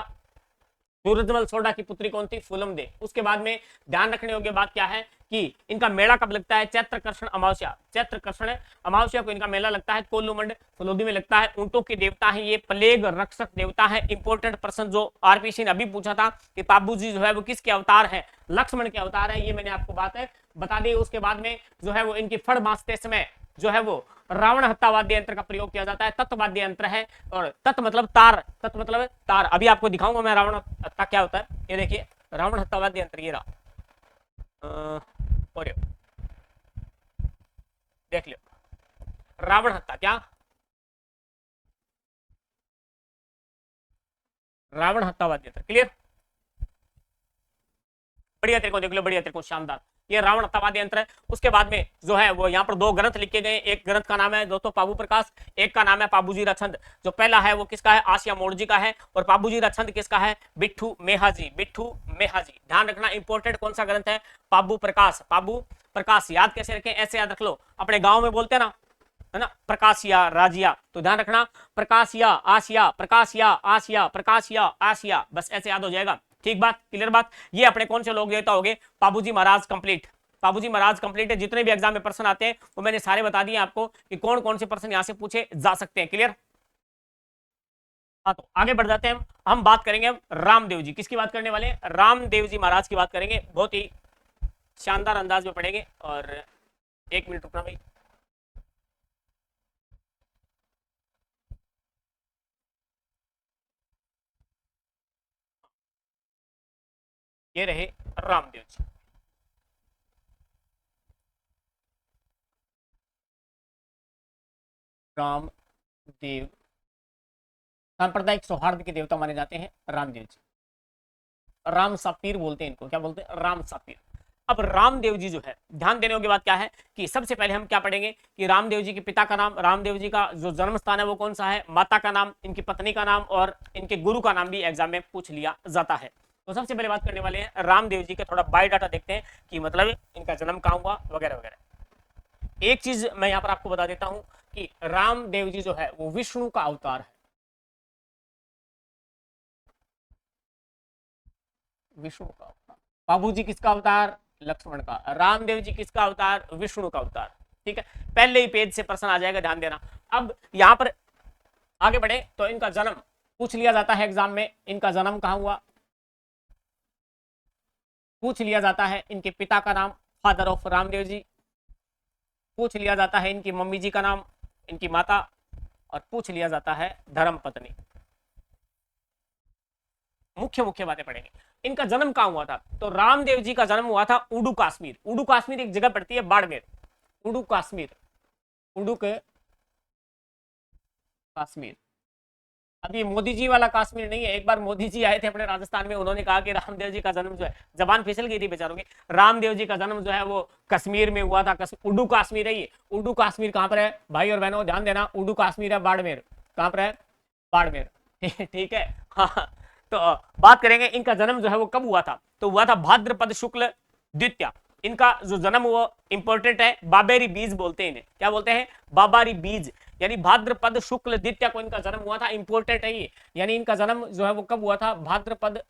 सूरजमल सोडा की पुत्री कौन थी? फूलम दे। उसके बाद में ध्यान रखने योग्य बात क्या है कि इनका मेला कब लगता है? चैत्र कृष्ण अमावस्या। चैत्र कृष्ण अमावस्या को इनका मेला लगता है, कोल्लूमंड फलोदी में लगता है। ऊंटों के देवता है ये, प्लेग रक्षक देवता है। इंपॉर्टेंट प्रश्न जो आरपीसी ने अभी पूछा था कि बाबू जी जो है वो किसके अवतार है? लक्ष्मण के अवतार है, ये मैंने आपको बात है बता दी। उसके बाद में जो है वो इनकी फड़ बांसते समय जो है वो रावण हत्ता वाद्य यंत्र का प्रयोग किया जाता है। तत्व वाद्य यंत्र है, और तत्व मतलब तार, तत्व मतलब तार। अभी आपको दिखाऊंगा मैं रावण हत्ता क्या होता है। ये देखिए, रावण हत्ता वाद्य यंत्र ये रहा, और ये देख लो, रावण हत्ता, क्या? रावण हत्ता वाद्य यंत्र। क्लियर? बढ़िया तरीके को देख लो, बढ़िया तरीके को, शानदार। ये रावण हत्यावाद यंत्र है। उसके बाद में जो है वो यहाँ पर 2 ग्रंथ लिखे गए। एक ग्रंथ का नाम है दोस्तों पाबू प्रकाश, एक का नाम है पाबूजीरा छंद। जो पहला है वो किसका है? आसिया मोर्जी का है। और पाबूजीरा छंद किसका है? बिट्ठू मेहा जी। बिट्ठू मेहा जी। ध्यान रखना, इंपॉर्टेंट कौन सा ग्रंथ है? पाबू प्रकाश। पाबू प्रकाश। याद कैसे रखें? ऐसे याद रख लो, अपने गाँव में बोलते हैं ना, है ना, प्रकाशिया राजिया, तो ध्यान रखना, प्रकाशिया आसिया, प्रकाशिया आसिया, प्रकाशिया आसिया, बस ऐसे याद हो जाएगा। ठीक बात? क्लियर बात? ये अपने कौन से लोग देवता हो गए? पाबूजी महाराज कंप्लीट। पाबूजी महाराज कंप्लीट है। जितने भी एग्जाम में प्रश्न आते हैं वो मैंने सारे बता दिए आपको कि कौन कौन से प्रश्न यहां से पूछे जा सकते हैं। क्लियर? हाँ, तो आगे बढ़ जाते हैं। हम बात करेंगे अब रामदेव जी। किसकी बात करने वाले हैं? रामदेव जी महाराज की बात करेंगे। बहुत ही शानदार अंदाज में पढ़ेंगे। और 1 मिनट रुकना भाई। ये रहे रामदेव जी। रामदेव सांप्रदायिक सौहार्द के देवता माने जाते हैं रामदेव जी। राम सापीर बोलते हैं इनको। क्या बोलते हैं? राम सापीर। अब रामदेव जी जो है, ध्यान देने की बात क्या है कि सबसे पहले हम क्या पढ़ेंगे कि रामदेव जी के पिता का नाम, रामदेव जी का जो जन्म स्थान है वो कौन सा है, माता का नाम, इनकी पत्नी का नाम और इनके गुरु का नाम भी एग्जाम में पूछ लिया जाता है। तो सबसे पहले बात करने वाले हैं रामदेव जी का, थोड़ा बायोडाटा देखते हैं कि मतलब इनका जन्म कहाँ हुआ वगैरह वगैरह। एक चीज मैं यहाँ पर आपको बता देता हूं कि रामदेव जी जो है वो विष्णु का अवतार है। विष्णु का अवतार। बाबू जी किसका अवतार? लक्ष्मण का। रामदेव जी किसका अवतार? विष्णु का अवतार। ठीक है, पहले ही पेज से प्रश्न आ जाएगा, ध्यान देना। अब यहां पर आगे बढ़े तो इनका जन्म पूछ लिया जाता है एग्जाम में। इनका जन्म कहां हुआ पूछ लिया जाता है। इनके पिता का नाम, फादर ऑफ रामदेव जी। पूछ लिया जाता है इनकी मम्मी जी का नाम, इनकी माता। और पूछ लिया जाता है धर्म पत्नी। मुख्य मुख्य बातें पढ़ेंगे। इनका जन्म कहां हुआ था? तो रामदेव जी का जन्म हुआ था उडू कश्मीर। उडू कश्मीर एक जगह पड़ती है बाड़मेर। उडू कश्मीर, उडू के कश्मीर। अब ये मोदी जी वाला कश्मीर नहीं है। एक बार मोदी जी आए थे अपने राजस्थान में, उन्होंने कहा कि रामदेव जी का जन्म जो है, जबान फिसल गई थी बेचारों की, रामदेव जी का जन्म जो है वो कश्मीर में हुआ था। उडू कश्मीर है ये। उडू कश्मीर कहां पर है भाई और बहनों? ध्यान देना, उडू कश्मीर है बाड़मेर। कहां पर है, बाड़मेर। ठीक है। हाँ, तो बात करेंगे इनका जन्म जो है वो कब हुआ था, तो हुआ था भाद्रपद शुक्ल द्वितीया। इनका जो जन्म वो इंपॉर्टेंट है, बाबेरी बीज बोलते हैं इन्हें, क्या बोलते हैं, बाबारी बीज, यानी भाद्रपद शुक्ल द्वितीया को इनका जन्म हुआ था, इंपॉर्टेंट है ये। यानी इनका जन्म जो है वो कब हुआ था, भाद्रपद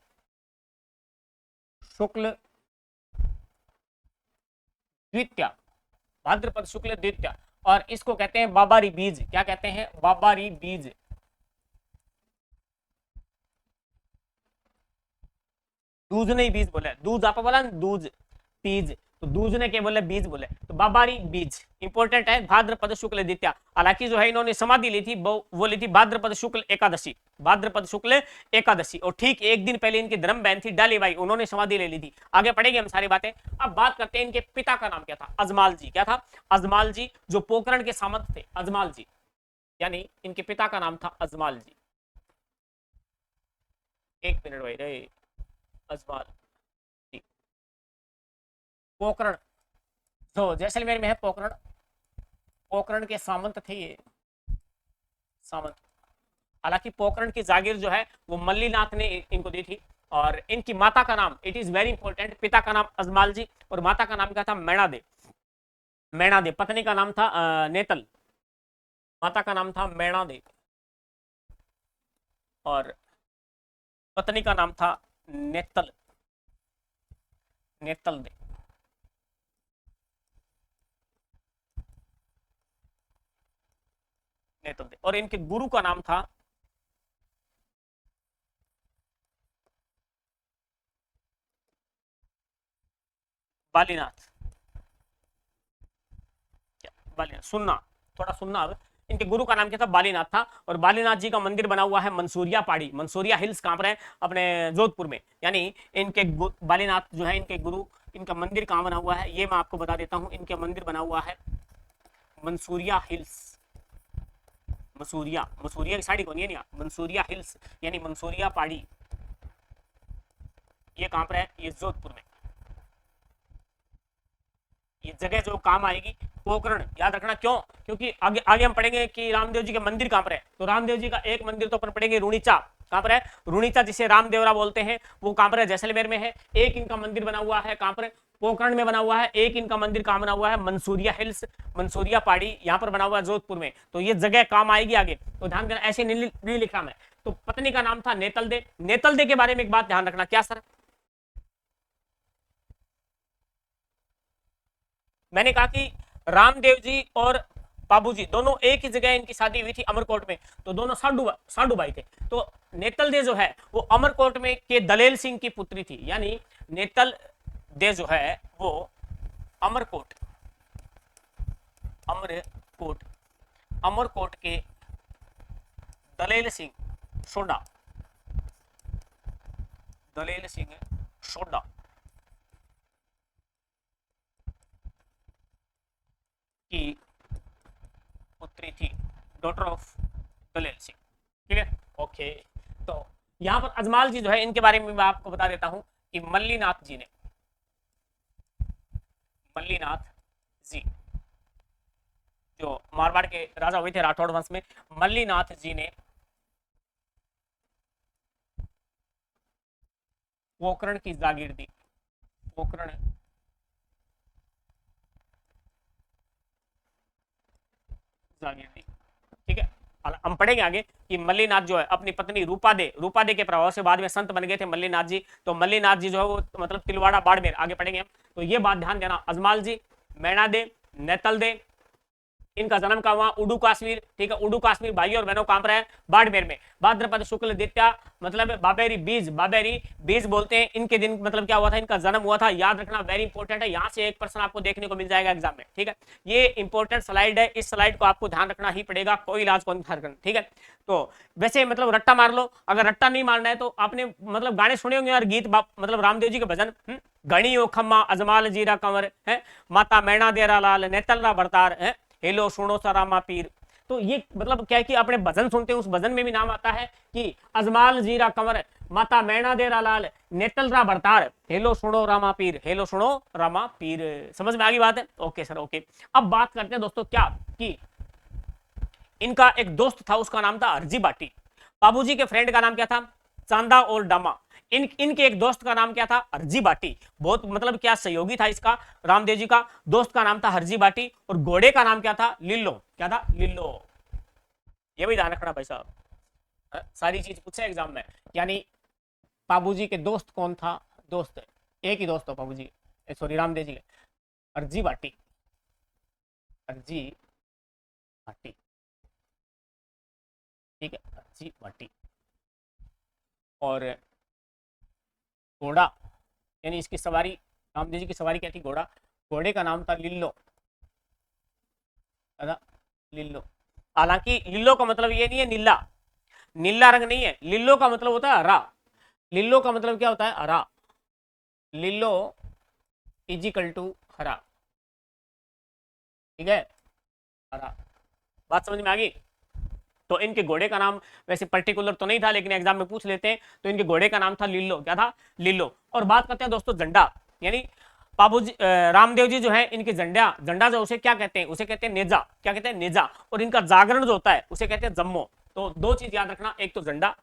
शुक्ल द्वितीया, भाद्रपद शुक्ल द्वितीया। और इसको कहते हैं बाबारी बीज, क्या कहते हैं, बाबारी बीज। दूज नहीं बीज बोले, दूज आप बोला दूज, तीज, तो दूज ने क्या बोले, बीज बोले, तो बाबारी बीज इंपॉर्टेंट है, भाद्रपद शुक्ल द्वितीया। हालांकि जो है इन्होंने समाधि ली थी वो ली थी भाद्रपद शुक्ल एकादशी, भाद्रपद शुक्ल एकादशी, और ठीक एक दिन पहले इनकी धर्म बहन थी डालीबाई, उन्होंने समाधि ले ली थी। आगे पढ़ेंगे हम सारी बातें। अब बात करते हैं इनके पिता का नाम क्या था, अजमाल जी। क्या था, अजमाल जी, जो पोखरण के सामंत थे, अजमाल जी, यानी इनके पिता का नाम था अजमाल जी। एक मिनट भाई रे, अजमाल जी, पोखरण, तो जैसलमेर में है पोखरण, पोखरण के सामंत थे ये, सामंत। हालांकि पोखरण की जागीर जो है वो मल्लीनाथ ने इनको दी थी। और इनकी माता का नाम, इट इज वेरी इंपॉर्टेंट, पिता का नाम अजमाल जी और माता का नाम क्या था, मैणा दे, मैणा दे। पत्नी का नाम था नेतल, माता का नाम था मैणा दे और पत्नी का नाम था नेतल, नेतल दे। नेतल दे, और इनके गुरु का नाम था बालीनाथ, बालीनाथ, सुनना, थोड़ा सुनना अब। इनके गुरु का नाम क्या था, बालीनाथ था। और बालीनाथ जी का मंदिर बना हुआ है मंसूरिया पहाड़ी, मंसूरिया हिल्स कहां पर है, अपने जोधपुर में। यानी इनके बालीनाथ जो है इनके गुरु, इनका मंदिर कहां बना हुआ है ये मैं आपको बता देता हूं। इनके मंदिर बना हुआ है मंसूरिया हिल्स, मसूरिया, मसूरिया की साड़ी कौन है, मंसूरिया हिल्स यानी मंसूरिया पहाड़ी, ये कहां पर है, ये जोधपुर में। ये जगह जो काम आएगी, पोखरण याद रखना, क्यों, क्योंकि आगे आगे हम पढ़ेंगे कि रामदेव जी का मंदिर कहां पर है। तो रामदेव जी का एक मंदिर तो अपन पढ़ेंगे रुणीचा, कहां पर है, रुणीचा जिसे रामदेवरा बोलते हैं, वो कहां पर है, जैसलमेर में है। एक इनका मंदिर बना हुआ है कहां पर, पोखरण में बना हुआ है। एक इनका मंदिर कहां बना हुआ है, मंसूरिया हिल्स, मंसूरिया पहाड़ी यहाँ पर बना हुआ है जोधपुर में। तो ये जगह काम आएगी आगे, तो ध्यान देना, ऐसे नहीं लिखा मैं। तो पत्नी का नाम था नेतल दे। नेतल दे के बारे में एक बात ध्यान रखना, क्या सर, मैंने कहा कि रामदेव जी और बाबू जी दोनों एक ही जगह इनकी शादी हुई थी अमरकोट में, तो दोनों साडू भाई थे। तो नेतल दे जो है वो अमरकोट में के दलेल सिंह की पुत्री थी, यानी नेतल दे जो है वो अमरकोट, अमरकोट, अमरकोट के दलेल सिंह सोडा, दलेल सिंह सोडा की पुत्री थी, डॉटर ऑफ दलेल सिंह। ठीक है, ओके। तो यहां पर अजमाल जी जो है इनके बारे में मैं आपको बता देता हूं कि मल्लीनाथ जी ने, मल्लीनाथ जी जो मारवाड़ के राजा हुए थे राठौड़ वंश में, मल्लीनाथ जी ने पोखरण की जागीर दी, पोखरण जागीर दी। ठीक है, हम पढ़ेंगे आगे कि मल्लीनाथ जो है अपनी पत्नी रूपा दे के प्रभाव से बाद में संत बन गए थे मल्लीनाथ जी। तो मल्लीनाथ जी जो है वो मतलब तिलवाड़ा बाड़मेर, आगे पढ़ेंगे हम। तो ये बात ध्यान देना, अजमाल जी, मैणा दे, नेतल दे, इनका जन्म का वहां उडू कश्मीर, ठीक है, उडू कश्मीर भाई और बहनों कहां पर है, बाड़मेर में। भाद्रपद शुक्ल द्वितीया मतलब बाबेरी बीज, बाबेरी बीज बोलते हैं। इनके दिन मतलब क्या हुआ था, इनका जन्म हुआ था, याद रखना, वेरी इंपॉर्टेंट है। यहां से एक प्रश्न आपको देखने को मिल जाएगा एग्जाम में। ठीक है, ये इंपॉर्टेंट स्लाइड है, इस स्लाइड को आपको ध्यान रखना ही पड़ेगा, कोई इलाज को नहीं करना। ठीक है, तो वैसे मतलब रट्टा मार लो, अगर रट्टा नहीं मारना है तो आपने मतलब गाने सुने होंगे यार, गीत मतलब रामदेव जी के भजन, गणी ओ खम्मा अजमाल जीरा कंवर है, माता मैणा देरा लाल नेतलरा भरतार है, हेलो सुनो सा रामा पीर। तो ये मतलब क्या है कि अपने भजन सुनते हैं, उस भजन में भी नाम आता है कि अजमाल जीरा कंवर, माता मैणा देरा लाल नेतलरा भरतार, हेलो सुनो रामा पीर, हेलो सुनो रामा पीर। समझ में आ गई बात है, ओके सर, ओके। अब बात करते हैं दोस्तों क्या कि इनका एक दोस्त था, उसका नाम था हरजी बाटी। बाबूजी के फ्रेंड का नाम क्या था? चांदा और डामा। इनके एक दोस्त का नाम क्या था? हरजी बाटी। बहुत मतलब क्या सहयोगी था इसका, रामदेव जी का दोस्त का नाम था हरजी बाटी, और घोड़े का नाम क्या था? लिल्लो। क्या था? लिल्लो। ये भी ध्यान रखना भाई साहब, सारी चीज पूछे एग्जाम में। यानी बाबूजी के दोस्त कौन था? दोस्त, एक ही दोस्त हो बाबूजी, सॉरी रामदेव जी के, हरजी बाटी। हरजी बाटी, ठीक है, हरजी बाटी। और घोड़ा, यानी इसकी सवारी, रामदेव जी की सवारी क्या थी? घोड़ा। घोड़े का नाम था लिल्लो। लिल्लो। हालांकि लिल्लो का मतलब ये नहीं है नीला, नीला रंग नहीं है। लिल्लो का मतलब होता है हरा। लिल्लो का मतलब क्या होता है? हरा। लिल्लो इजिकल टू हरा, ठीक है, हरा। बात समझ में आ गई? तो इनके घोड़े का नाम वैसे पर्टिकुलर तो नहीं था, लेकिन एग्जाम में पूछ लेते हैं, तो इनके घोड़े का नाम था लिल्लो। क्या था? लिल्लो। और बात करते हैं दोस्तों झंडा, यानी बाबूजी रामदेव जी जो है, इनके झंडा, झंडा जो उसे क्या कहते हैं? उसे कहते हैं नेजा। क्या कहते हैं? नेजा। और इनका जागरण जो होता है उसे कहते हैं जम्मो। तो दो चीज याद रखना, एक तो झंडा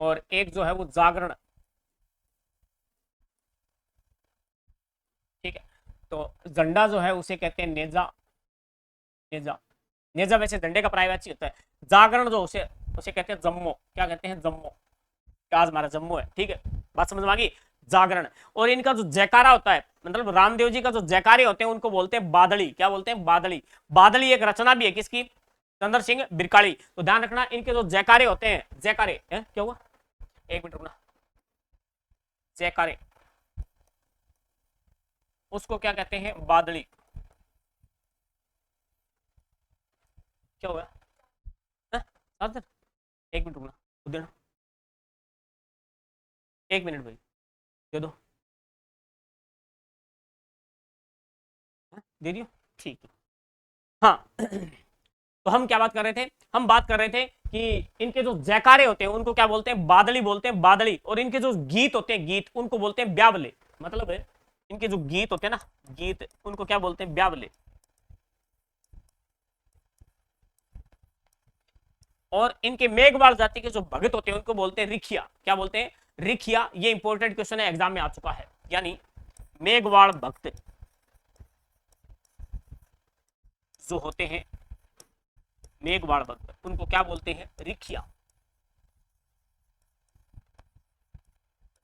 और एक जो है वो जागरण, ठीक है। तो झंडा जो है उसे कहते हैं नेजा। नेजा, नेजा वैसे झंडे का प्राइवेट होता है। जागरण जो उसे उसे कहते हैं जम्मो। क्या कहते हैं? जम्मो। आज हमारा जम्मू है, ठीक है। बात समझ में आ गई? जागरण। और इनका जो जयकारा होता है, मतलब रामदेव जी का जो जयकारे होते हैं उनको बोलते हैं बादली। क्या बोलते हैं? बादली। बादली एक रचना भी है किसकी? चंद्र सिंह बिरकाड़ी। तो ध्यान रखना, इनके जो जयकारे होते हैं, जयकारे है, क्या हुआ? एक मिनट रुकना। जयकारे, उसको क्या कहते हैं? बादली। क्या हुआ? एक मिनट रुकना, देना, एक मिनट भाई, दे दो। दे दियो, ठीक है। हाँ तो हम क्या बात कर रहे थे? हम बात कर रहे थे कि इनके जो जयकारे होते हैं उनको क्या बोलते हैं? बादली बोलते हैं, बादली। और इनके जो गीत होते हैं, गीत, उनको बोलते हैं ब्यावले। मतलब है, इनके जो गीत होते हैं ना, गीत, उनको क्या बोलते हैं? ब्यावले। और इनके मेघवाल जाति के जो भगत होते हैं उनको बोलते हैं रिखिया। क्या बोलते हैं? रिखिया। ये इंपॉर्टेंट क्वेश्चन है, एग्जाम में आ चुका है। यानी मेघवाल भक्त जो होते हैं, मेघवाल भक्त, उनको क्या बोलते हैं? रिखिया।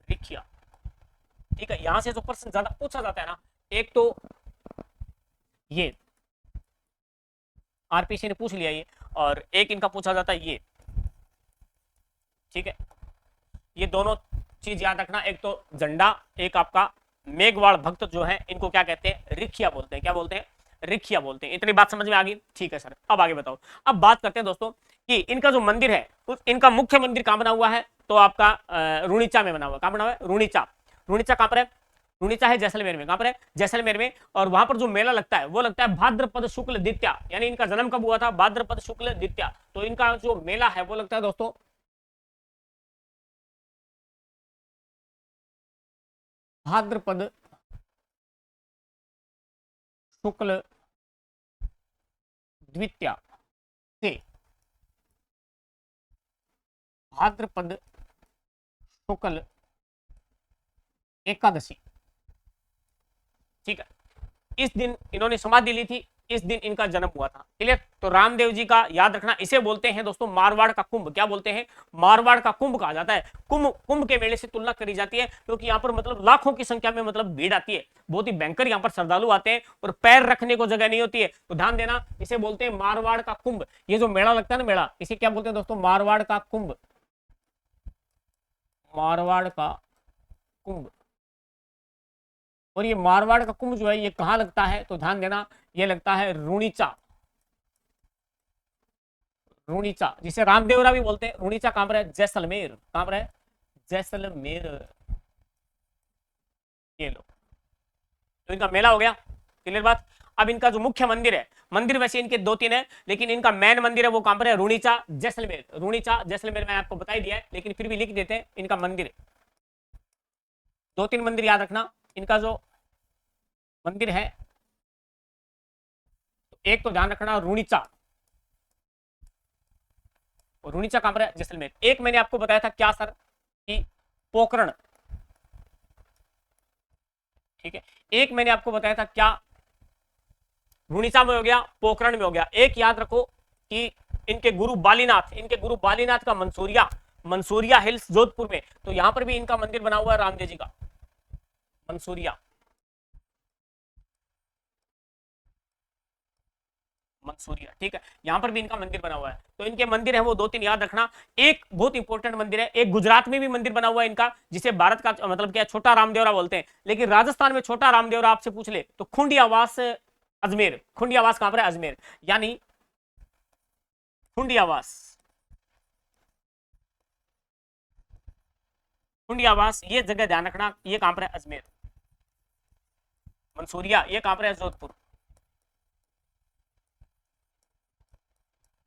रिखिया, ठीक है। यहां से जो प्रश्न ज्यादा पूछा जाता है ना, एक तो ये आरपीसी ने पूछ लिया ये, और एक इनका पूछा जाता है ये, ठीक है। ये दोनों चीज याद रखना, एक तो झंडा, एक आपका मेघवाल भक्त जो है, इनको क्या कहते हैं? रिखिया बोलते हैं। क्या बोलते हैं? रिखिया बोलते हैं। इतनी बात समझ में आ गई? ठीक है सर, अब आगे बताओ। अब बात करते हैं दोस्तों कि इनका जो मंदिर है, इनका मुख्य मंदिर कहां बना हुआ है? तो आपका रुणीचा में बना हुआ। कहां बना हुआ है? रुणीचा। रुणीचा कहां पर है? रुणीचा है जैसलमेर में। कहां पर है? जैसलमेर में। और वहां पर जो मेला लगता है वो लगता है भाद्रपद शुक्ल द्वितीया, यानी इनका जन्म कब हुआ था? भाद्रपद शुक्ल द्वितीया। तो इनका जो मेला है वो लगता है दोस्तों भाद्रपद शुक्ल द्वितीया से भाद्रपद शुक्ल एकादशी, ठीक है। इस दिन इन्होंने समाधि ली थी, इस दिन इनका जन्म हुआ था। क्लियर? तो रामदेव जी का याद रखना, इसे बोलते हैं दोस्तों मारवाड़ का कुंभ। क्या बोलते हैं? मारवाड़ का कुंभ कहा जाता है। कुंभ, कुंभ के मेले से तुलना करी जाती है, क्योंकि यहाँ पर मतलब लाखों की संख्या में मतलब भीड़ आती है, बहुत ही भयंकर यहाँ पर श्रद्धालु आते हैं, और पैर रखने को जगह नहीं होती है। तो ध्यान देना, इसे बोलते हैं मारवाड़ का कुंभ। ये जो मेला लगता है ना, मेला, इसे क्या बोलते हैं दोस्तों? मारवाड़ का कुंभ। मारवाड़ का कुंभ। और ये मारवाड़ का कुंभ जो है ये कहाँ लगता है? तो ध्यान देना, ये लगता है रुणीचा। रुणीचा, जिसे रामदेवरा भी बोलते हैं। रुणीचा कहां पर है? जैसलमेर। कहां पर है? जैसलमेर। ये लो, तो इनका मेला हो गया। क्लियर बात? अब इनका जो मुख्य मंदिर है, मंदिर वैसे इनके दो तीन है, लेकिन इनका मेन मंदिर है वो कहां पर है? रुणीचा जैसलमेर। रुणीचा जैसलमेर मैंने आपको बता ही दिया है, लेकिन फिर भी लिख देते हैं इनका मंदिर। दो तीन मंदिर याद रखना। इनका जो मंदिर है एक तो ध्यान रखना रुणीचा, रुणीचा कहां पर है? जैसलमेर। एक मैंने आपको बताया था क्या सर कि पोखरण, ठीक है। एक मैंने आपको बताया था क्या, रुणीचा में हो गया, पोखरण में हो गया। एक याद रखो कि इनके गुरु बालीनाथ, इनके गुरु बालीनाथ का मंसूरिया, मंसूरिया हिल्स जोधपुर में, तो यहां पर भी इनका मंदिर बना हुआ है रामदेव जी का, मंसूरिया, मंसूरिया, ठीक है। यहां पर भी इनका मंदिर बना हुआ है। तो इनके मंदिर है वो दो तीन याद रखना। एक बहुत इंपॉर्टेंट मंदिर है, एक गुजरात में भी मंदिर बना हुआ है इनका, जिसे भारत का मतलब क्या छोटा रामदेवरा बोलते हैं, लेकिन राजस्थान में छोटा रामदेवरा आपसे पूछ ले तो खुंडियावास अजमेर, खुंडियावास कहां पर है? अजमेर, यानी खुंडियावास, खुंडियावास ये जगह ध्यान रखना, ये कहां पर है? अजमेर। मंसूरिया ये कहां पर है? जोधपुर।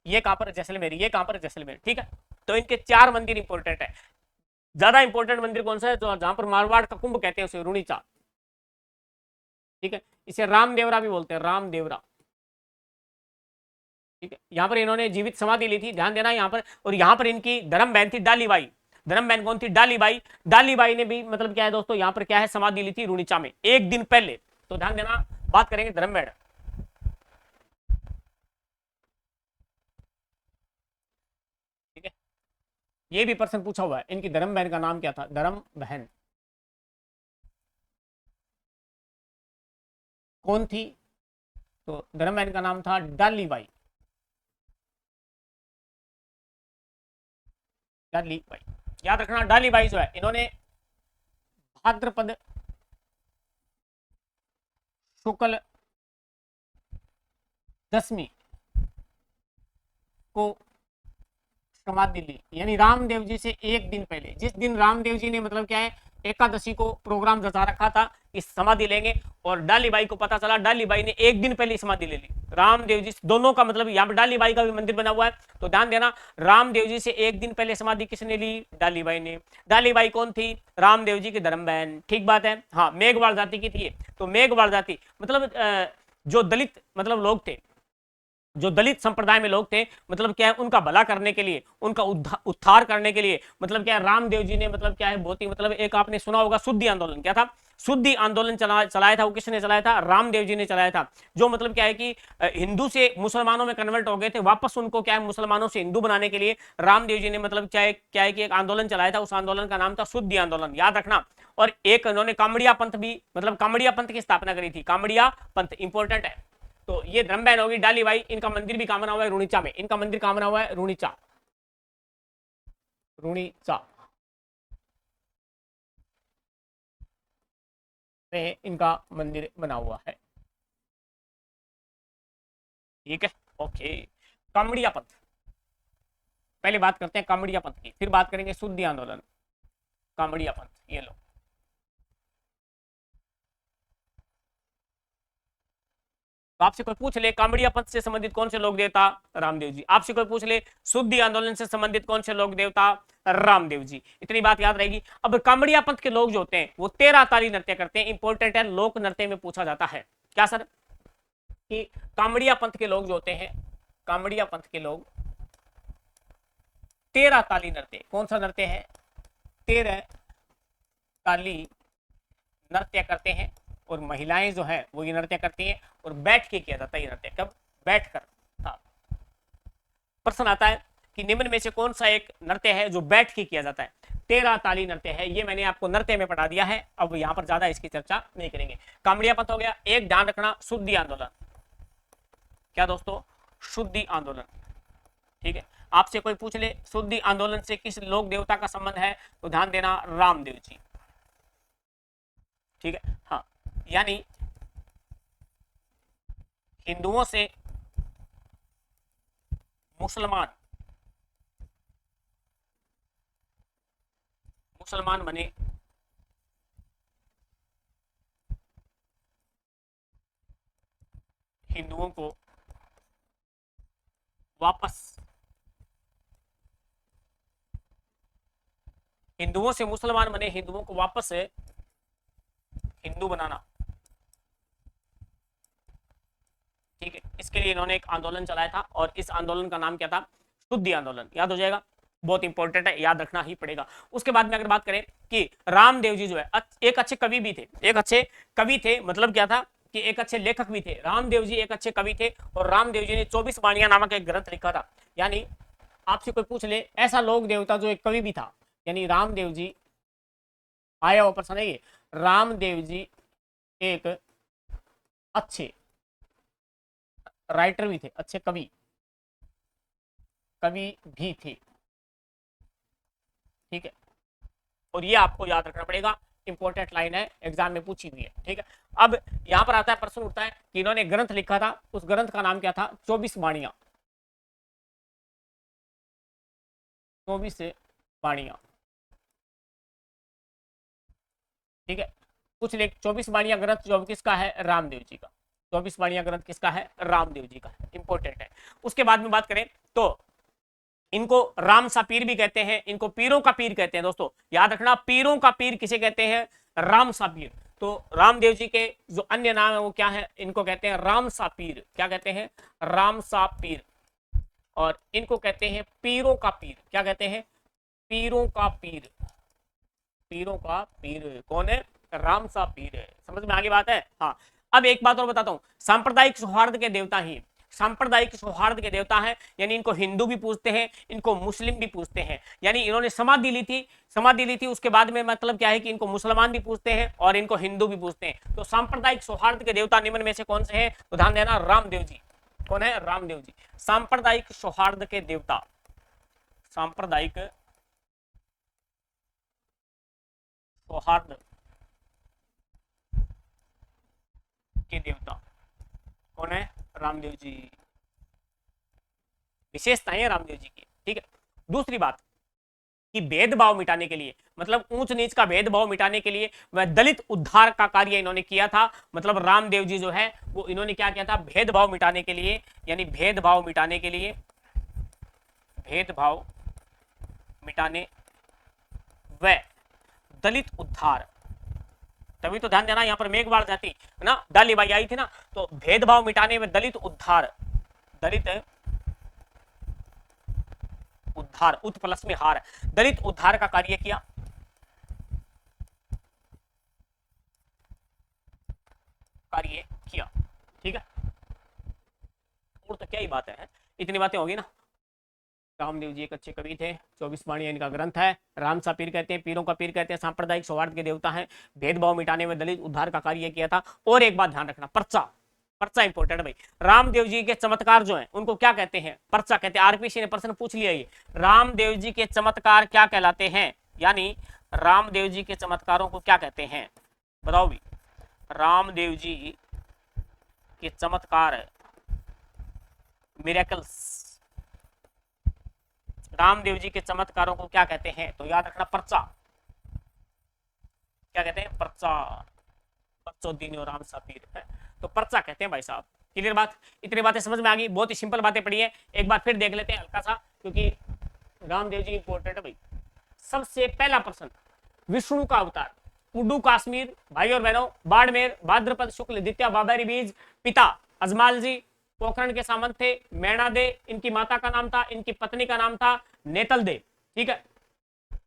ये कहां पर है? जैसलमेर। ये कहां पर है? जैसलमेर, ठीक है। तो इनके चार मंदिर इंपॉर्टेंट है। ज्यादा इंपॉर्टेंट मंदिर कौन सा है? तो जहां पर मारवाड़ का कुंभ कहते हैं उसे रुणीचा, ठीक है। इसे रामदेवरा भी बोलते हैं, रामदेवरा, ठीक है। यहां पर इन्होंने जीवित समाधि ली थी, ध्यान देना यहां पर। और यहां पर इनकी धर्म बहन थी डालीबाई, धर्म बहन कौन थी? डालीबाई। डालीबाई ने भी मतलब क्या है दोस्तों, यहां पर क्या है, समाधि ली थी रुणीचा में एक दिन पहले। तो ध्यान देना, बात करेंगे धर्म बहन, ठीक है। ये भी प्रश्न पूछा हुआ है, इनकी धर्म बहन का नाम क्या था? धर्म बहन कौन थी? तो धर्म बहन का नाम था डालीबाई, डालीबाई, याद रखना। डालीबाई जो है, इन्होंने भाद्रपद शुक्ल दसवीं को समाधि ली, यानी रामदेव जी से एक दिन पहले, जिस दिन रामदेव जी ने मतलब क्या है एकादशी को प्रोग्राम रचा रखा था इस समाधि लेंगे, और डालीबाई को पता चला, डालीबाई ने एक दिन पहले समाधि ले ली। रामदेव जी दोनों का मतलब, यहाँ पर डालीबाई का भी मंदिर बना हुआ है। तो ध्यान देना, रामदेव जी से एक दिन पहले समाधि किसने ली? डालीबाई ने। डालीबाई कौन थी? रामदेव जी की धर्म बहन, ठीक बात है। हाँ, मेघवाल जाति की थी। तो मेघवाल जाति मतलब जो दलित मतलब लोग थे, जो दलित संप्रदाय में लोग थे, मतलब क्या है उनका भला करने के लिए, उनका उद्धार करने के लिए, मतलब क्या है रामदेव जी ने मतलब क्या है बहुत ही मतलब, एक आपने सुना होगा शुद्धि आंदोलन, क्या था? शुद्धि आंदोलन चलाया था। वो किसने चलाया था? रामदेव जी ने चलाया था। जो मतलब क्या है कि हिंदू से मुसलमानों में कन्वर्ट हो गए थे, वापस उनको क्या है मुसलमानों से हिंदू बनाने के लिए रामदेव जी ने मतलब क्या है कि एक आंदोलन चलाया था। उस आंदोलन का नाम था शुद्धि आंदोलन, याद रखना। और एक उन्होंने कामड़िया पंथ भी, मतलब कामड़िया पंथ की स्थापना करी थी, कामड़िया पंथ इंपॉर्टेंट है। तो ये धर्म बहन होगी डालीबाई। इनका मंदिर भी कहां बना हुआ है? रुणीचा में। इनका मंदिर कहां बना हुआ है? रुणीचा, रुणीचा में इनका मंदिर बना हुआ है, ठीक है। ओके, कामड़िया पंथ, पहले बात करते हैं कामड़िया पंथ की, फिर बात करेंगे शुद्धि आंदोलन। कामड़िया पंथ, ये लो, तो आपसे कोई पूछ ले कामड़िया पंथ से संबंधित कौन से लोक देवता? रामदेव जी। आपसे कोई पूछ ले शुद्धि आंदोलन से संबंधित कौन से लोक देवता? रामदेव जी। इतनी बात याद रहेगी। अब कामड़िया पंथ के लोग जो होते हैं वो 13 ताली नृत्य करते हैं, इंपॉर्टेंट है, लोक नृत्य में पूछा जाता है। क्या सर? कि कामड़िया पंथ के लोग जो होते हैं, कामड़िया पंथ के लोग 13 ताली नृत्य, कौन सा नृत्य है? 13 ताली नृत्य करते हैं। और महिलाएं जो है वो ये नृत्य करती हैं, और बैठ के किया जाता है ये नृत्य। कब? बैठकर। हाँ, प्रश्न आता है कि निम्न में से कौन सा एक नृत्य है जो बैठ के किया जाता है? 13 ताली नृत्य है, ये मैंने आपको नृत्य में पढ़ा दिया है, अब यहां पर ज्यादा इसकी चर्चा नहीं करेंगे। कामड़िया पंथ हो गया। एक ध्यान रखना, शुद्धि आंदोलन, क्या दोस्तों? शुद्धि आंदोलन, ठीक है। आपसे कोई पूछ ले शुद्धि आंदोलन से किस लोक देवता का संबंध है, तो ध्यान देना रामदेव जी, ठीक है। हाँ, यानी हिंदुओं से मुसलमान, मुसलमान बने, हिंदुओं को वापस, हिंदुओं से मुसलमान बने, हिंदुओं को वापस से हिंदू बनाना, ठीक है। इसके लिए इन्होंने एक आंदोलन चलाया था और इस आंदोलन का नाम क्या था? शुद्धि आंदोलन। याद हो जाएगा, बहुत इंपॉर्टेंट है, याद रखना ही पड़ेगा। उसके बाद में अगर बात करें कि रामदेव जी जो है एक अच्छे कवि भी थे, एक अच्छे कवि थे, मतलब क्या था कि एक अच्छे लेखक भी थे। रामदेव जी एक अच्छे कवि थे और रामदेव जी ने 24 वाणियां नामक एक ग्रंथ लिखा था। यानी आपसे कोई पूछ ले ऐसा लोक देवता जो एक कवि भी था, यानी रामदेव जी आया हुआ प्रश्न है ये। रामदेव जी एक अच्छे राइटर भी थे, अच्छे कवि भी थे, ठीक है। और ये आपको याद रखना पड़ेगा, इंपॉर्टेंट लाइन है, एग्जाम में पूछी हुई है, ठीक है। अब यहां पर आता है, प्रश्न उठता है कि इन्होंने ग्रंथ लिखा था, उस ग्रंथ का नाम क्या था? 24 वाणियां, 24 वाणियां, ठीक है। कुछ लेख 24 वाणियां ग्रंथ जो किसका है? रामदेव जी का। 24 वाणियां ग्रंथ किसका है? रामदेव जी का है, इंपॉर्टेंट है। उसके बाद में बात करें तो इनको राम सा पीर भी कहते हैं, इनको पीरों का पीर कहते हैं। दोस्तों याद रखना, पीरों का पीर किसे कहते हैं? राम सा पीर। तो रामदेव जी के जो अन्य नाम है वो क्या है? इनको कहते हैं राम सा पीर। क्या कहते हैं? राम सा पीर। और इनको कहते हैं पीरों का पीर। क्या कहते हैं? पीरों का पीर। पीरों का पीर कौन है? राम सा पीर है। समझ में आगे बात है? हाँ। अब एक बात और बताता हूं, सांप्रदायिक सौहार्द के देवता ही सांप्रदायिक सौहार्द के देवता हैं, यानी इनको हिंदू भी पूछते हैं, इनको मुस्लिम भी पूछते हैं। यानी इन्होंने समाधि ली थी, उसके बाद में मतलब क्या है कि इनको मुसलमान भी पूछते हैं और इनको हिंदू भी पूछते हैं। तो सांप्रदायिक सौहार्द के देवता निम्न में से कौन से हैं? तो ध्यान देना, रामदेव जी। कौन है? रामदेव जी। सांप्रदायिक सौहार्द के देवता, सांप्रदायिक सौहार्द के देवता कौन है? रामदेव जी। विशेषताएं रामदेव जी की, ठीक है। दूसरी बात कि भेदभाव मिटाने के लिए, मतलब ऊंच नीच का भेदभाव मिटाने के लिए वह दलित उद्धार का कार्य इन्होंने किया था। मतलब रामदेव जी जो है वो इन्होंने क्या किया था? भेदभाव मिटाने के लिए, यानी भेदभाव मिटाने के लिए, भेदभाव मिटाने व दलित उद्धार। तभी तो ध्यान देना, यहां पर मेघवाड़ जाति है ना, डाली बाई आई थी ना, तो भेदभाव मिटाने में दलित उद्धार, दलित उद्धार, उत प्लस में हार, दलित उद्धार का कार्य किया। ठीक है। और तो क्या ही बात है, इतनी बातें होगी ना। रामदेव जी एक अच्छे कवि थे, 24 वाणियां इनका ग्रंथ है, राम सा पीर कहते हैं, पीरों का पीर कहते हैं, सांप्रदायिक सौहार्द के देवता हैं, भेदभाव मिटाने में दलित उद्धार का कार्य किया था। और एक बात ध्यान रखना, पर्चा, पर्चा इंपॉर्टेंट भाई। रामदेव जी के चमत्कार जो है उनको क्या कहते हैं? पर्चा कहते हैं। आरपीसी ने प्रश्न पूछ लिया ये, रामदेव जी के चमत्कार क्या कहलाते हैं? यानी रामदेव जी के चमत्कारों को क्या कहते हैं? बताओ भी। रामदेव जी के चमत्कार, मिरेकल्स, रामदेव जी के चमत्कारों को क्या कहते हैं? तो याद रखना, पर्चा। क्या कहते हैं? पर्चा। पर्चो दीनो राम सा पीर है, तो पर्चा कहते हैं भाई साहब। क्लियर बात? इतनी बातें समझ में आ गई? बहुत ही सिंपल बातें पढ़ी है, एक बार फिर देख लेते हैं हल्का सा, क्योंकि रामदेव जी इंपॉर्टेंट है भाई। सबसे पहला प्रश्न, विष्णु का अवतार, उड्डू काश्मीर, भाई और बहनों, बाड़मेर, भाद्रपद शुक्ल द्वितीया, बाबरी बीज, पिता अजमाल जी, पोखरण के सामंत थे, मैणा दे इनकी माता का नाम था, इनकी पत्नी का नाम था नेतल दे, ठीक है।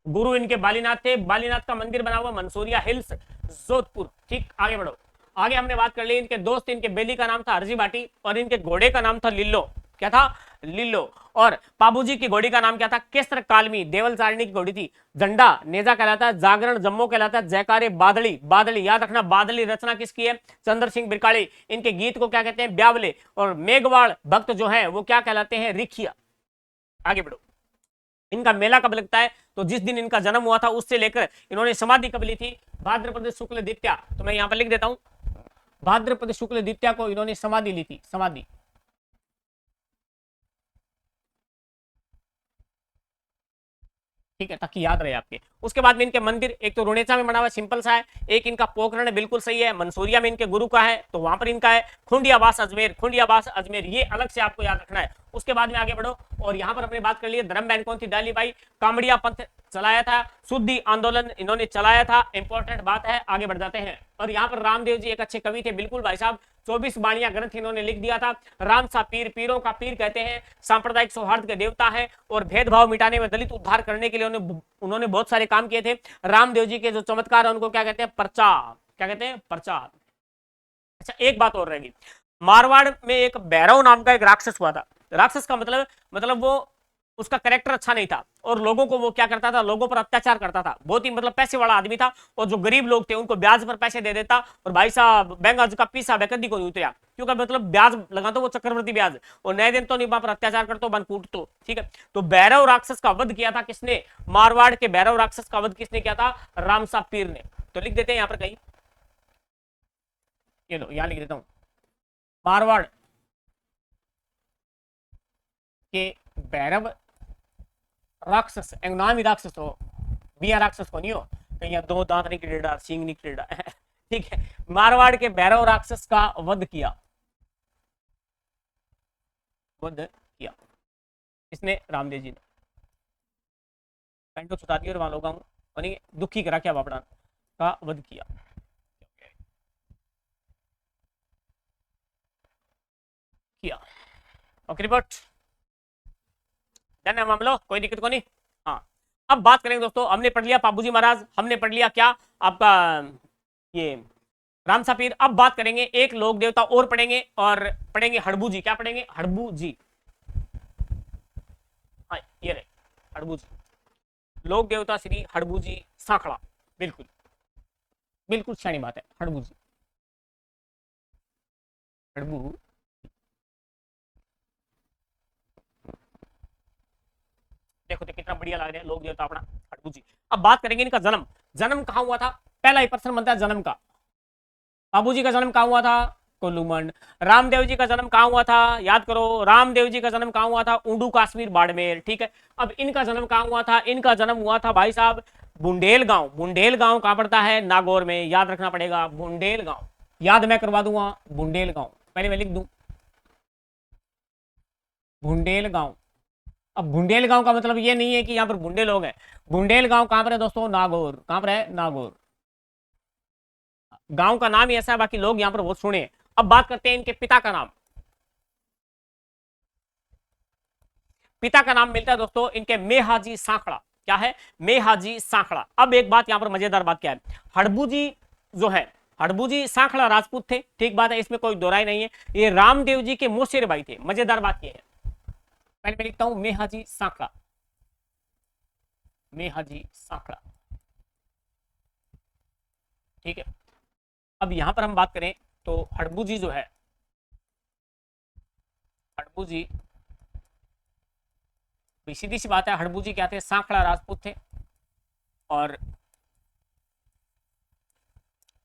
गुरु इनके बालीनाथ थे, बालीनाथ का मंदिर बना हुआ मंसूरिया हिल्स, जोधपुर, ठीक। आगे बढ़ो, आगे हमने बात कर ली, इनके दोस्त, इनके बेली का नाम था हरजी बाटी और इनके घोड़े का नाम था लिल्लो। क्या था? लिल्लो। और पाबूजी की घोड़ी का नाम क्या था? केसर कालमी, देवल चारणी की घोड़ी थी। झंडा नेजा कहलाता है, जागरण जम्मो कहलाता है, जयकारे बादली, बादली याद रखना, बादली रचना किसकी है? चंद्र सिंह बिरकाड़ी। इनके गीत को क्या कहते हैं? ब्यावले। और मेघवाड़ भक्त जो है वो क्या कहलाते हैं? रिखिया। आगे बढ़ो, इनका मेला कब लगता है? तो जिस दिन इनका जन्म हुआ था उससे लेकर इन्होंने समाधि कब ली थी? भाद्रपद शुक्ल द्वितीया। तो मैं यहां पर लिख देता हूं, भाद्रपद शुक्ल द्वितीया को इन्होंने समाधि ली थी, समाधि। ठीक है, ताकि याद रहे आपके। उसके बाद में इनके मंदिर, एक तो रुणेचा में बना हुआ सिंपल सा है, एक इनका पोखरण बिल्कुल सही है, मंसूरिया में इनके गुरु का है तो वहां पर इनका है, खुंडियाबास अजमेर, खुंडियाबास अजमेर, ये अलग से आपको याद रखना है। उसके बाद में आगे बढ़ो, और यहाँ पर अपने बात कर लिए, धर्म बहन कौन थी? डाली बाई। कामड़िया पंथ चलाया था, शुद्धि आंदोलन इन्होंने चलाया था, इंपॉर्टेंट बात है। आगे बढ़ जाते हैं, और यहाँ पर रामदेव जी एक अच्छे कवि थे, बिल्कुल भाई साहब, 24 बाणियां ग्रंथ इन्होंने लिख दिया था। रामसा पीर, पीरों का पीर कहते हैं, सांप्रदायिक सौहार्द के देवता है और भेदभाव मिटाने में, दलित उद्धार करने के लिए उन्होंने बहुत सारे काम किए थे। रामदेव जी के जो चमत्कार है उनको क्या कहते हैं? प्रचार। क्या कहते हैं? प्रचार। अच्छा, एक बात और रहेगी, मारवाड़ में एक भैरव नाम का एक राक्षस हुआ था। राक्षस का मतलब वो, उसका करेक्टर अच्छा नहीं था और लोगों को वो क्या करता था, लोगों पर अत्याचार करता था। बहुत ही मतलब पैसे वाला आदमी था और जो गरीब लोग थे उनको ब्याज पर पैसे दे देता। और भाई साहब बैंक का पीसा बेकदी को नहीं उतरा, क्योंकि मतलब ब्याज लगा तो वो चक्रवर्ती ब्याज, और नए दिन तो नहीं पर अत्याचार करते बन कूट तो ठीक है। तो भैरव राक्षस का वध किया था किसने? मारवाड़ के भैरव राक्षस का वध किसने किया था? रामसा पीर ने। तो लिख देते हैं यहां पर कहीं, ये लो यहां लिख देता हूं, मारवाड़ के भैरव राक्षस, एक नाम ही राक्षस हो, बिया राक्षस को नहीं हो कहीं, दो दांत निकलेड़ा, सींग निकलेड़ा ठीक है। मारवाड़ के भैरव राक्षस का वध किया, वध किया इसने, रामदेव जी ने। पैंटो छुटा दी और वहां लोग दुखी करा क्या बापड़ा का वध किया। किया ओके रिपोर्ट डन है मामलो, कोई दिक्कत को नहीं। हाँ, अब बात करेंगे दोस्तों, हमने पढ़ लिया पाबूजी महाराज, हमने पढ़ लिया क्या आपका ये रामसा पीर। अब बात करेंगे एक लोक देवता और पढ़ेंगे, और पढ़ेंगे हड़बू जी। क्या पढ़ेंगे? हड़बू जी। हाँ ये रहे हड़बू जी, लोक देवता श्री हड़बू जी साखड़ा। बिल्कुल बिल्कुल सही बात है, हड़बू जी, हड़बू। देखो तो कितना बढ़िया लग रहा है लोक देवता अपना हड़बू जी। अब बात करेंगे इनका जन्म। जन्म कहां हुआ था? पहला ही प्रश्न बनता है जन्म का। बाबूजी का जन्म कहां हुआ था? कोल्लूमंड। रामदेव जी का जन्म कहां हुआ था? याद करो, रामदेव जी का जन्म कहां हुआ था? ऊंडू कश्मीर बाड़मेर। ठीक है। अब इनका जन्म कहां हुआ था? इनका जन्म हुआ था भाई साहब बुंडेल गांव। बुंडेल गांव कहां पड़ता है? नागौर में, याद रखना पड़ेगा बुंडेल गांव। याद मैं करवा दूंगा, बुंडेल गांव पहले मैं लिख दूं, बुंडेल गांव। अब बुंडेल गांव का मतलब ये नहीं है कि यहां पर बुंडे लोग हैं। बुंडेल गांव कहां पर है दोस्तों? नागौर। कहां पर है? नागौर। गांव का नाम ही ऐसा है, बाकी लोग यहां पर बहुत सुने। अब बात करते हैं इनके पिता का नाम। पिता का नाम मिलता है दोस्तों इनके मेहाजी सांखड़ा। क्या है? मेहाजी सांखड़ा। अब एक बात यहां पर मजेदार बात क्या है, हड़बू जी जो है, हड़बू जी सांखड़ा राजपूत थे, ठीक बात है, इसमें कोई दोराई नहीं है। ये रामदेव जी के मोसेरे भाई थे। मजेदार बात यह है, पहले मैं लिखता हूं मेहाजी सांखड़ा, मेहाजी सांखड़ा। ठीक है। अब यहां पर हम बात करें तो हड़बू जी जो है, हड़बू जी, सीधी सी बात है, हड़बू जी क्या थे? सांखड़ा राजपूत थे। और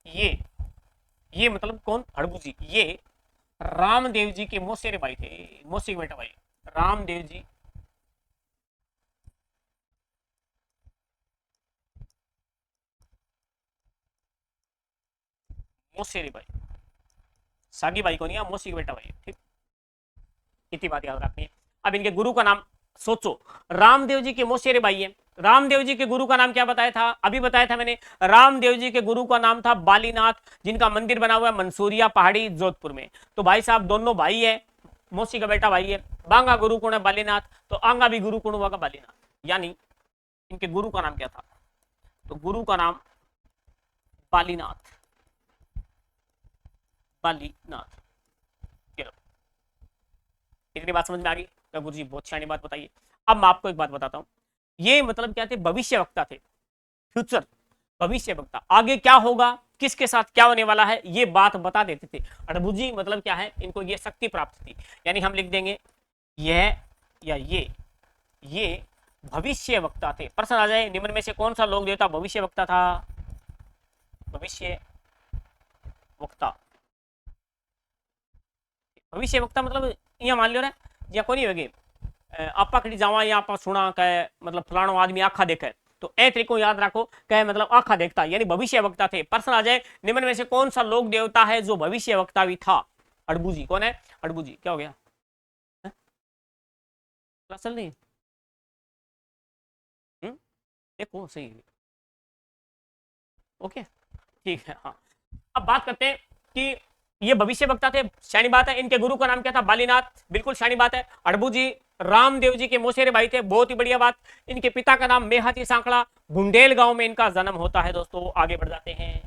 ये मतलब कौन? हड़बू जी, ये रामदेव जी के मौसेरे भाई थे, मौसी के बेटा भाई, रामदेव जी मौसेरे भाई, सागी भाई को नहीं, मौसी के बेटा भाई। ठीक, इतनी बात याद रखनी है। अब इनके गुरु का नाम सोचो, रामदेव जी के मौसेरे भाई है। रामदेव जी के गुरु का नाम क्या बताया था? अभी बताया था मैंने, रामदेव जी के गुरु का नाम था बालीनाथ, जिनका मंदिर बना हुआ है मंसूरिया पहाड़ी जोधपुर में। तो भाई साहब दोनों भाई है, मौसी का बेटा भाई है। बांगा गुरु कौन है? बालीनाथ। तो आंगा भी गुरु कौन हुआ? बालीनाथ। यानी इनके गुरु का नाम क्या था? तो गुरु का नाम बालीनाथ, बालीनाथ। इतनी बात समझ में आ गई? तो गुरु जी बहुत सियानी बात बताइए। अब मैं आपको एक बात बताता हूं, ये मतलब क्या थे? भविष्य वक्ता थे, फ्यूचर, भविष्य वक्ता। आगे क्या होगा, किसके साथ क्या होने वाला है, ये बात बता देते थे। अड़बू जी मतलब क्या है? इनको ये शक्ति प्राप्त थी। यानी हम लिख देंगे यह या ये भविष्य वक्ता थे। प्रश्न आ जाए, निम्न में से कौन सा लोक देवता भविष्य वक्ता था? भविष्य वक्ता, भविष्य वक्ता मतलब यहाँ मान लो या कोई नहीं आपा कड़ी जावा या आपा सुना कहे मतलब फलाणो आदमी आखा देखे, तो ए तरीको याद रखो कहे मतलब आखा देखता, यानी भविष्य वक्ता थे। प्रश्न आ जाए, निम्न में से कौन सा लोक देवता है जो भविष्य वक्ता भी था? अड़बू जी। कौन है? अड़बू जी। क्या हो गया? चल नहीं, देखो सही, ओके ठीक है। हाँ, अब बात करते हैं कि ये भविष्य वक्ता थे, शानी बात है। इनके गुरु का नाम क्या था? बालीनाथ, बिल्कुल शानी बात है। अड़बू जी रामदेव जी के मौसेरे भाई थे, बहुत ही बढ़िया बात। इनके पिता का नाम मेहाती सांकड़ा, गुंडेल गांव में इनका जन्म होता है। दोस्तों आगे बढ़ जाते हैं,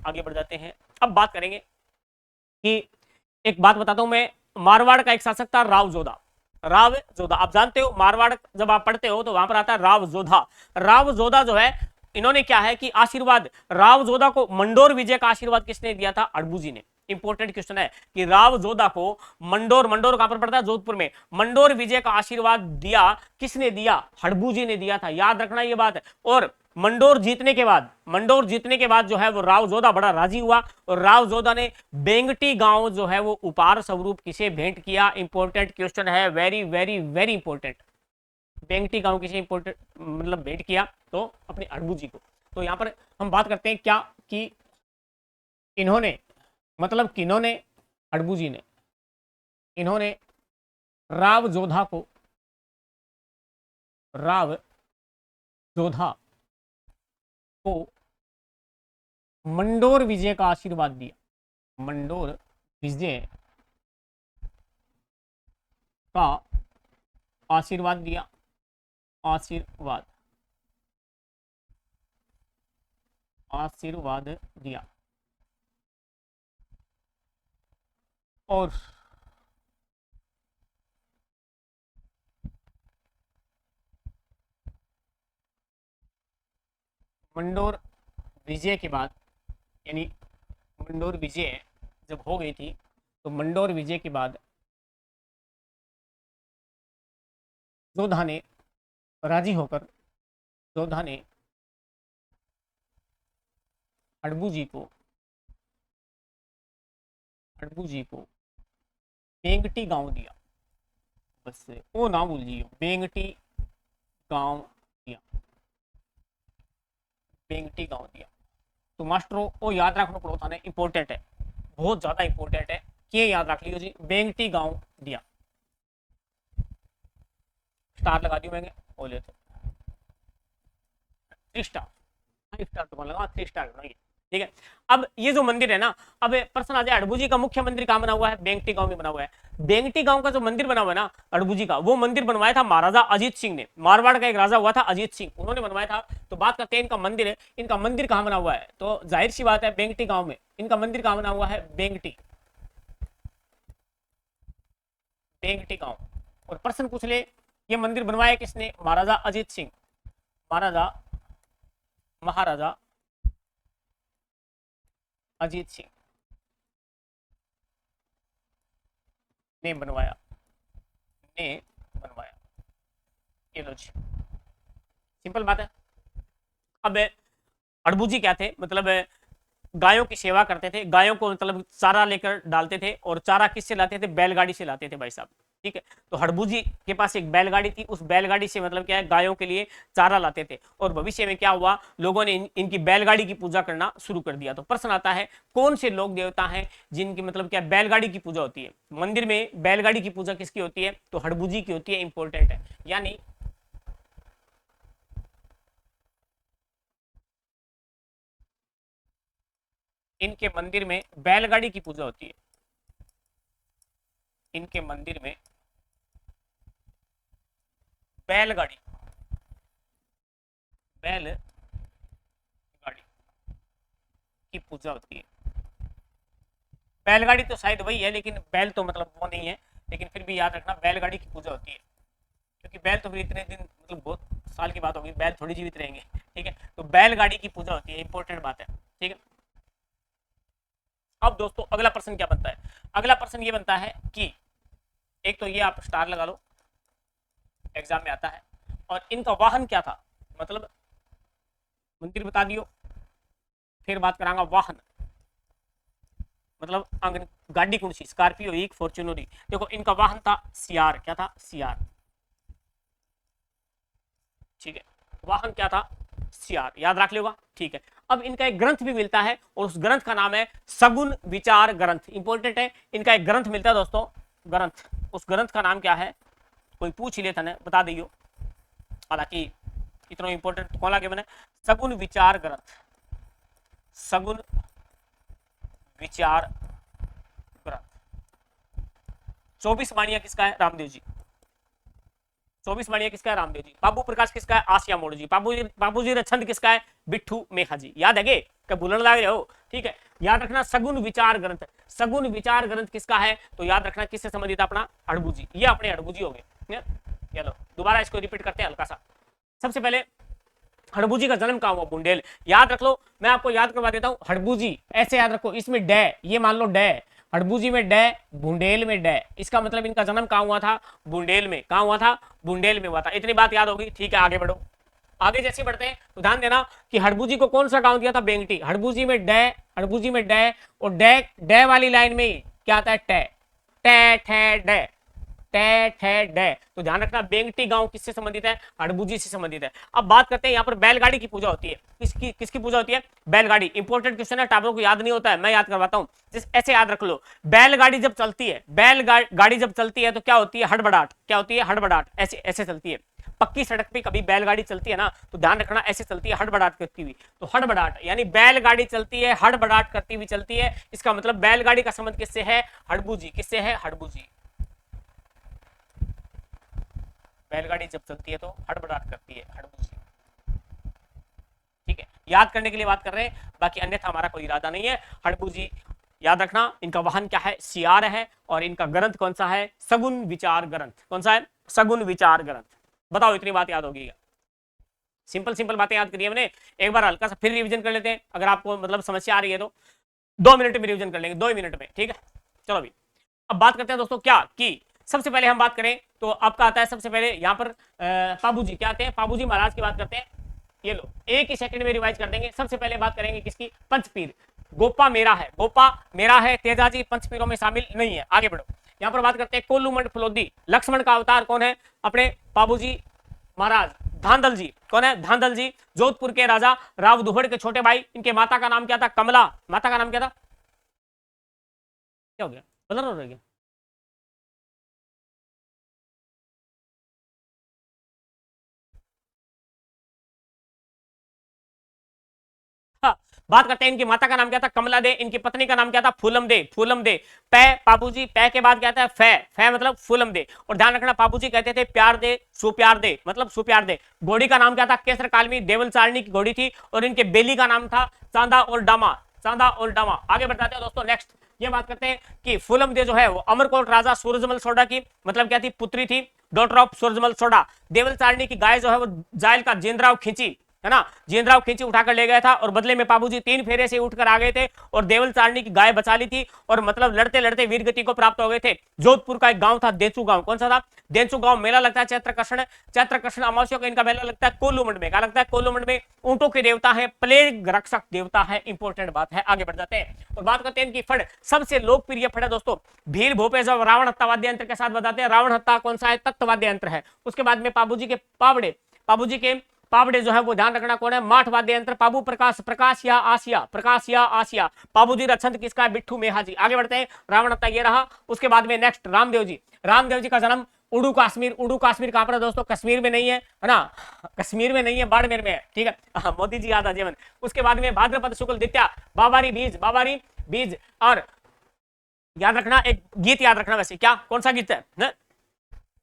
आगे बढ़ जाते हैं। अब बात करेंगे कि एक बात बताता हूं मैं, मारवाड़ का एक शासक था राव जोधा। राव जोधा आप जानते हो, मारवाड़ जब आप पढ़ते हो तो वहां पर आता है राव जोधा। राव जोधा जो है, इन्होंने क्या है कि आशीर्वाद, राव जोधा को मंडोर विजय का आशीर्वाद किसने दिया था? अड़बू जी ने। इंपॉर्टेंट क्वेश्चन है कि राव जोधा को मंडोर, मंडोर कहां पर पड़ता है? जोधपुर में। मंडोर विजय का आशीर्वाद दिया किसने दिया? हड़बू जी ने दिया था, याद रखना ये बात है। और मंडोर जीतने के बाद, मंडोर जीतने के बाद जो है वो राव जोधा बड़ा राजी हुआ और राव जोधा ने बेंगटी गांव जो है वो उपहार स्वरूप किसे भेंट किया? इंपॉर्टेंट क्वेश्चन है, वेरी वेरी वेरी इंपॉर्टेंट। बेंगटी गांव किसे इंपॉर्टेंट मतलब भेंट किया? तो अपने अड़बू जी को। तो यहां पर हम बात करते हैं क्या कि इन्होंने, मतलब किन्होंने? अड़बू जी ने। इन्होंने राव जोधा को, राव जोधा को मंडोर विजय का आशीर्वाद दिया। मंडोर विजय का आशीर्वाद दिया, आशीर्वाद, आशीर्वाद दिया। और मंडोर विजय के बाद, यानी मंडोर विजय जब हो गई थी तो मंडोर विजय के बाद जोधा ने राजी होकर, जोधा ने अड़बू जी को, अड़बू जी को बेंगटी गांव दिया। बस वो नाम भूल जियो, बेंगटी गांव दिया, बेंगटी गांव दिया। तो मास्टरों वो याद रखना पड़ो था, इंपॉर्टेंट है, बहुत ज्यादा इंपॉर्टेंट है कि याद रख लियो जी, बेंगटी गांव दिया। स्टार लगा दियो मैंने, बोले तो 3 स्टार, 5 स्टार तो लगा, 3 स्टार बनाइए। ठीक है, अब ये जो मंदिर है ना, अब प्रश्न आ जाए अड़बू जी का मुख्य मंदिर कहां बना हुआ है? बेंगटी गांव में बना हुआ है। बेंगटी गांव का जो मंदिर बना हुआ है ना अड़बू जी का, वो मंदिर बनवाया था महाराजा अजीत सिंह ने। मारवाड़ का एक राजा हुआ था अजीत सिंह, उन्होंने बनवाया था। तो बात करते हैं इनका मंदिर है, इनका मंदिर कहां बना हुआ है? तो जाहिर सी बात है बेंगटी गांव में। इनका मंदिर कहां बना हुआ है? बेंगटी, बेंगटी गांव। और प्रश्न पूछ ले ये मंदिर बनवाया किसने? महाराजा अजीत सिंह, महाराजा, महाराजा अजीत सिंह ने बनवाया, ने बनवाया। ये लो जी, सिंपल बात है। अब अड़बू जी क्या थे? मतलब गायों की सेवा करते थे, गायों को मतलब चारा लेकर डालते थे, और चारा किससे लाते थे? बैलगाड़ी से लाते थे भाई साहब। ठीक है, तो हड़बू जी के पास एक बैलगाड़ी थी, उस बैलगाड़ी से मतलब क्या है, गायों के लिए चारा लाते थे। और भविष्य में क्या हुआ, लोगों ने इनकी बैलगाड़ी की पूजा करना शुरू कर दिया। तो प्रश्न आता है कौन से लोक देवता हैं जिनकी मतलब क्या बैलगाड़ी की पूजा होती है? मंदिर में बैलगाड़ी की पूजा किसकी होती है? तो हड़बू जी की होती है। इंपॉर्टेंट है, यानी इनके मंदिर में बैलगाड़ी की पूजा होती है। इनके मंदिर में बैलगाड़ी, बैलगाड़ी की पूजा होती है। बैलगाड़ी तो शायद वही है, लेकिन बैल तो मतलब वो नहीं है, लेकिन फिर भी याद रखना बैलगाड़ी की पूजा होती है, क्योंकि बैल तो फिर इतने दिन मतलब बहुत साल की बात होगी, बैल थोड़ी जीवित रहेंगे। ठीक है, तो बैलगाड़ी की पूजा होती है, इंपॉर्टेंट बात है। ठीक है, अब दोस्तों अगला प्रश्न क्या बनता है? अगला प्रश्न ये बनता है कि एक तो ये आप स्टार लगा लो, एग्जाम में आता है। और इनका वाहन क्या था? मतलब मंदिर बता दियो, फिर बात करांगा वाहन, मतलब आंगन गाड़ी कौन सी? स्कॉर्पियो, एक फॉर्च्यूनर। देखो इनका वाहन था सियार, क्या था? सियार। ठीक है, वाहन क्या था? सियार, याद रख लेगा। ठीक है, अब इनका एक ग्रंथ भी मिलता है, और उस ग्रंथ का नाम है सगुन विचार ग्रंथ। इंपॉर्टेंट है, इनका एक ग्रंथ मिलता है दोस्तों, ग्रंथ। उस ग्रंथ का नाम क्या है? कोई पूछ ही लेता ना, बता दियो। हालांकि इतना इंपॉर्टेंट कौन लागे मैंने? सगुन विचार ग्रंथ, सगुन विचार 24 वाणिया किसका है? रामदेव जी। 24 वाणिया किसका है? रामदेव जी। बाबू प्रकाश किसका है? आसिया मोड़ जी। बाबूजी छंद किसका है? बिट्ठू मेहा जी। याद है क्या भूलने लग रहे हो? ठीक है, याद रखना सगुन विचार ग्रंथ। सगुन विचार ग्रंथ किसका है? तो याद रखना किससे संबंधित? अपना हड़बू जी। ये अपने हड़बू जी हो गए। चलो दोबारा इसको रिपीट करते हैं हल्का सा। सबसे पहले हड़बू जी का जन्म कहां हुआ? बुंदेल। याद रख लो, मैं आपको याद करवा देता हूं। हड़बू जी ऐसे याद रखो, इसमें डे, ये मान लो डे, हड़बू जी में डे, बुंदेल में डे। इसका मतलब इनका जन्म कहां हुआ था? बुंदेल में। कहां हुआ था? बुंदेल में हुआ था। इतनी बात याद होगी। ठीक है, आगे बढ़ो। आगे जैसे बढ़ते हैं तो ध्यान देना कि हड़बू जी को कौन सा गांव दिया था? बेंगटी। हड़बू जी में डे, हड़बू जी में डे, और डे डे वाली लाइन में क्या आता है? टे टे ठे डे, टे ठे डे। तो ध्यान रखना बेंगटी गांव किससे संबंधित है? हड़बूजी से संबंधित है। अब बात करते हैं, यहाँ पर बैलगाड़ी की पूजा होती है। किसकी पूजा होती है? बैलगाड़ी। इंपॉर्टेंट क्वेश्चन है, टापरों को याद नहीं होता है, मैं याद करवाता हूँ। ऐसे याद रख लो, बैलगाड़ी जब चलती है, बैलगाड़ी जब चलती है तो क्या होती है? हड़बड़ाहट। क्या होती है? हड़बड़ाहट। ऐसे ऐसे चलती है। पक्की सड़क पे कभी बैलगाड़ी चलती है ना, तो ध्यान रखना ऐसे चलती है, हड़बड़ाहट करती हुई। तो हड़बड़ाहट यानी बैलगाड़ी चलती है, हड़बड़ाहट करती हुई चलती है। इसका मतलब बैलगाड़ी का संबंध किससे है? हड़बू जी। किससे है? हड़बू जी। बैलगाड़ी जब चलती है तो हड़बड़ाहट करती है, हड़बू जी। ठीक है, याद करने के लिए बात कर रहे हैं, बाकी अन्यथा हमारा कोई इरादा नहीं है। हड़बू जी याद रखना, इनका वाहन क्या है? सियार है, और इनका ग्रंथ कौन सा है? सगुन विचार ग्रंथ। कौन सा है? सगुन विचार ग्रंथ। बताओ, इतनी बात याद होगी? सिंपल सिंपल बातें याद करिए मैंने। एक बार हल्का सा फिर रिवीजन कर लेते हैं, अगर आपको मतलब समस्या आ रही है तो 2 मिनट में रिवीजन कर लेंगे, 2 मिनट में। ठीक है, चलो अभी अब बात करते हैं दोस्तों क्या कि सबसे पहले हम बात करें तो आपका आता है सबसे पहले यहाँ पर पाबू जी। क्या आते हैं? पाबू जी महाराज की बात करते हैं। ये लो, एक ही सेकंड में रिवाइज कर देंगे। सबसे पहले बात करेंगे किसकी? पंचपीर। गोपा मेरा है, गोपा मेरा है। तेजाजी पंचपीरों में शामिल नहीं है। आगे बढ़ो, यहाँ पर बात करते हैं कोल्लूमठ फलोदी। लक्ष्मण का अवतार कौन है? अपने पाबू जी महाराज। धांधल जी कौन है? धांधल जी जोधपुर के राजा राव दुहड़ के छोटे भाई। इनके माता का नाम क्या था? कमला। माता का नाम क्या था? क्या हो गया? बदल हो गया? हाँ, बात करते हैं इनकी माता का नाम क्या था? कमला दे। इनकी पत्नी का नाम क्या था? फूलम दे। फूलम दे। पै पाबूजी, पै के बाद क्या था? फै। फै मतलब फूलम दे। और ध्यान रखना पाबूजी कहते थे प्यार दे, सुप्यार दे, मतलब सुप्यार दे। घोड़ी का नाम क्या था? केसर कालमी देवल चारणी की घोड़ी थी, और इनके बेली का नाम था चांदा और डामा। चांदा और डामा। आगे बढ़ाते हैं दोस्तों, नेक्स्ट ये बात करते हैं कि फूलम दे जो है वो अमरकोट राजा सूरजमल सोडा की मतलब क्या थी? पुत्री थी, डॉटर ऑफ सूरजमल सोडा। देवल चारणी की गाय जो है वो जायल का जेंद्राव खींची, है ना, जेंद्राव खींची उठाकर ले गया था, और बदले में पाबूजी 3 फेरे से उठकर आ गए थे और देवल चारणी की गाय बचा ली थी, और मतलब लड़ते लड़ते वीरगति को प्राप्त हो गए थे। जोधपुर का एक गांव था देंचू गांव। कौन सा था? देंचू गांव। मेला लगता है चैत्र कृष्ण, चैत्र कृष्ण अमावस्या का इनका मेला लगता है कोल्लूमठ में। क्या लगता है? कोल्लूमठ में। ऊंटों के देवता है, प्लेग रक्षक देवता है। इंपॉर्टेंट बात है, आगे बढ़ जाते हैं और बात करते हैं इनकी फड़। सबसे लोकप्रिय फड़ है दोस्तों भील भोपे, जब रावण हत्ता वाद्य यंत्र के साथ बताते हैं। रावण हत्ता कौन सा है? तत्वाद्य यंत्र है। उसके बाद में पाबूजी के पावड़े, पाबूजी के पावड़े जो है वो ध्यान रखना कौन है? माठ वाद्य यंत्र। पाबू प्रकाश, प्रकाश या आसिया, प्रकाश या आसिया। पाबूजी रक्षंत किसका है? बिट्ठू मेहा जी। आगे बढ़ते हैं, रावण हत्ता ये रहा। उसके बाद में नेक्स्ट रामदेव जी। रामदेव जी का जन्म उड़ू कश्मीर। उड़ू कश्मीर कहां पर है दोस्तों? कश्मीर में नहीं है, है ना, कश्मीर में नहीं है, बाड़मेर में है। ठीक है, मोदी जी याद आ जीवन। उसके बाद में भाद्रपद शुक्ल द्वितीया, बाबारी बीज, बाबारी बीज। और याद रखना एक गीत याद रखना, वैसे क्या कौन सा गीत है?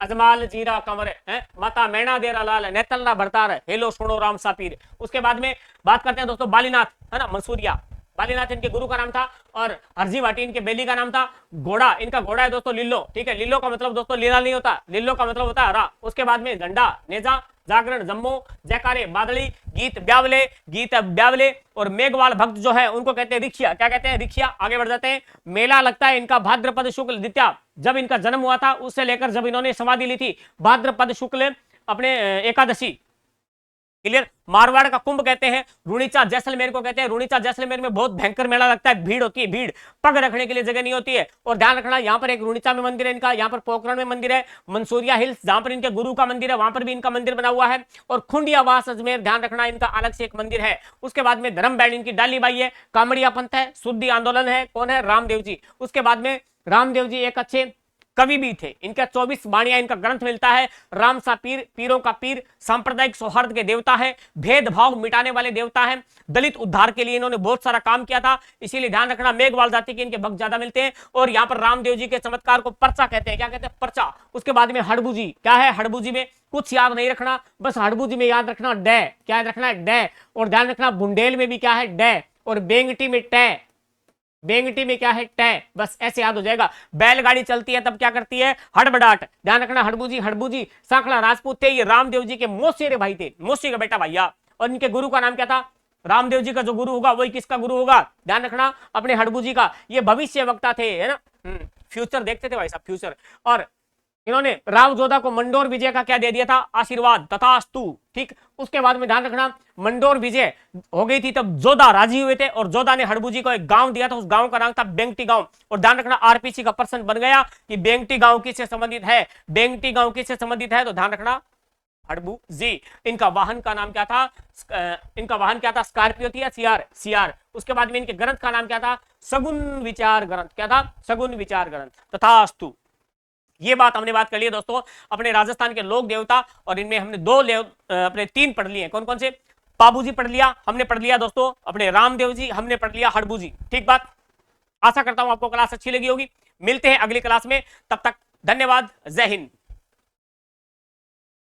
अजमाल जीरा कंवर है, माता मैना देरा लाल नेतलना भरतार, हेलो सुनो राम सापीर। उसके बाद में बात करते हैं दोस्तों बालीनाथ, है ना, मंसूरिया। बालीनाथ इनके गुरु का नाम था, और हरजी वाटी इनके बेली का नाम था। घोड़ा, इनका घोड़ा है दोस्तों लिल्लो। ठीक है, लिल्लो का मतलब दोस्तों लीला नहीं होता, लिल्लो का मतलब होता है हरा। उसके बाद में झंडा, नेजा, जागरण, जम्मू, जयकारे, बादली, गीत ब्यावले, गीत ब्यावले। और मेघवाल भक्त जो है उनको कहते हैं रिखिया। क्या कहते हैं? रिखिया। आगे बढ़ जाते हैं, मेला लगता है इनका भाद्रपद शुक्ल द्वितीया। जब इनका जन्म हुआ था उससे लेकर जब इन्होंने समाधि ली थी, भाद्रपद शुक्ल अपने एकादशी। क्लियर? मारवाड़ का कुंभ कहते हैं, रुणीचा जैसलमेर को कहते हैं। रुणीचा जैसलमेर में बहुत भयंकर मेला लगता है, भीड़ होती है, भीड़, पग रखने के लिए जगह नहीं होती है। और ध्यान रखना यहाँ पर एक रुणीचा में मंदिर है इनका, यहाँ पर पोखरण में मंदिर है, मंसूरिया हिल्स जहां पर इनके गुरु का मंदिर है वहां पर भी इनका मंदिर बना हुआ है। और खुंडियावास अजमेर, ध्यान रखना इनका अलग से एक मंदिर है। उसके बाद में धर्म बैंड इनकी डाली बाई है, कामड़िया पंथ है, शुद्धि आंदोलन है, कौन है? रामदेव जी। उसके बाद में रामदेव जी एक अच्छे कवि भी थे। इनका 24 वाणियां इनका ग्रंथ मिलता है। राम सा पीर, पीरों का पीर, सांप्रदायिक सौहार्द के देवता है, भेदभाव मिटाने वाले देवता है, दलित उद्धार के लिए इन्होंने बहुत सारा काम किया था। इसीलिए ध्यान रखना, मेघवाल जाति के इनके भक्त ज्यादा मिलते हैं। और यहाँ पर रामदेव जी के चमत्कार को पर्चा कहते हैं। क्या कहते हैं? पर्चा। उसके बाद में हड़बू जी। क्या है हड़बू जी में? कुछ याद नहीं रखना, बस हड़बू जी में याद रखना डे। क्या याद रखना है? डे। और ध्यान रखना बुंडेल में भी क्या है? डे। और बेंगटी में टै। बेंगटी में क्या है? टै। बस ऐसे याद हो जाएगा। बैलगाड़ी चलती है तब क्या करती है? हड़बड़ाहट। ध्यान रखना हड़बू जी सांखला राजपूत थे। ये रामदेव जी के मौसेरे भाई थे, मौसी का बेटा भैया। और इनके गुरु का नाम क्या था? रामदेव जी का जो गुरु होगा वही किसका गुरु होगा? ध्यान रखना अपने हड़बू जी का। ये भविष्य वक्ता थे, है ना, फ्यूचर देखते थे भाई साहब, फ्यूचर। और इन्होंने राव जोधा को मंडोर विजय का क्या दे दिया था? आशीर्वाद, तथास्तु। ठीक। उसके बाद में ध्यान रखना, मंडोर विजय हो गई थी तब जोधा राजी हुए थे और जोधा ने हड़बू जी को एक गांव दिया था। उस गांव का नाम था बेंगटी गांव। और ध्यान रखना आरपीसी का प्रश्न बन गया कि बेंगटी गांव किससे संबंधित है? बेंगटी गांव किससे संबंधित है? तो ध्यान रखना हड़बू जी। इनका वाहन का नाम क्या था? इनका वाहन क्या था? स्कॉर्पियो थी या सीआर? सीआर। उसके बाद में इनके ग्रंथ का नाम क्या था? सगुन विचार ग्रंथ। क्या था? सगुन विचार ग्रंथ। तथास्तु। ये बात हमने बात कर ली है दोस्तों अपने राजस्थान के लोक देवता। और इनमें हमने अपने 3 पढ़ लिए। कौन कौन से? पाबू जी पढ़ लिया, हमने पढ़ लिया दोस्तों अपने रामदेव जी, हमने पढ़ लिया हड़बू जी। ठीक बात। आशा करता हूं आपको क्लास अच्छी लगी होगी। मिलते हैं अगली क्लास में, तब तक धन्यवाद। जय हिंद।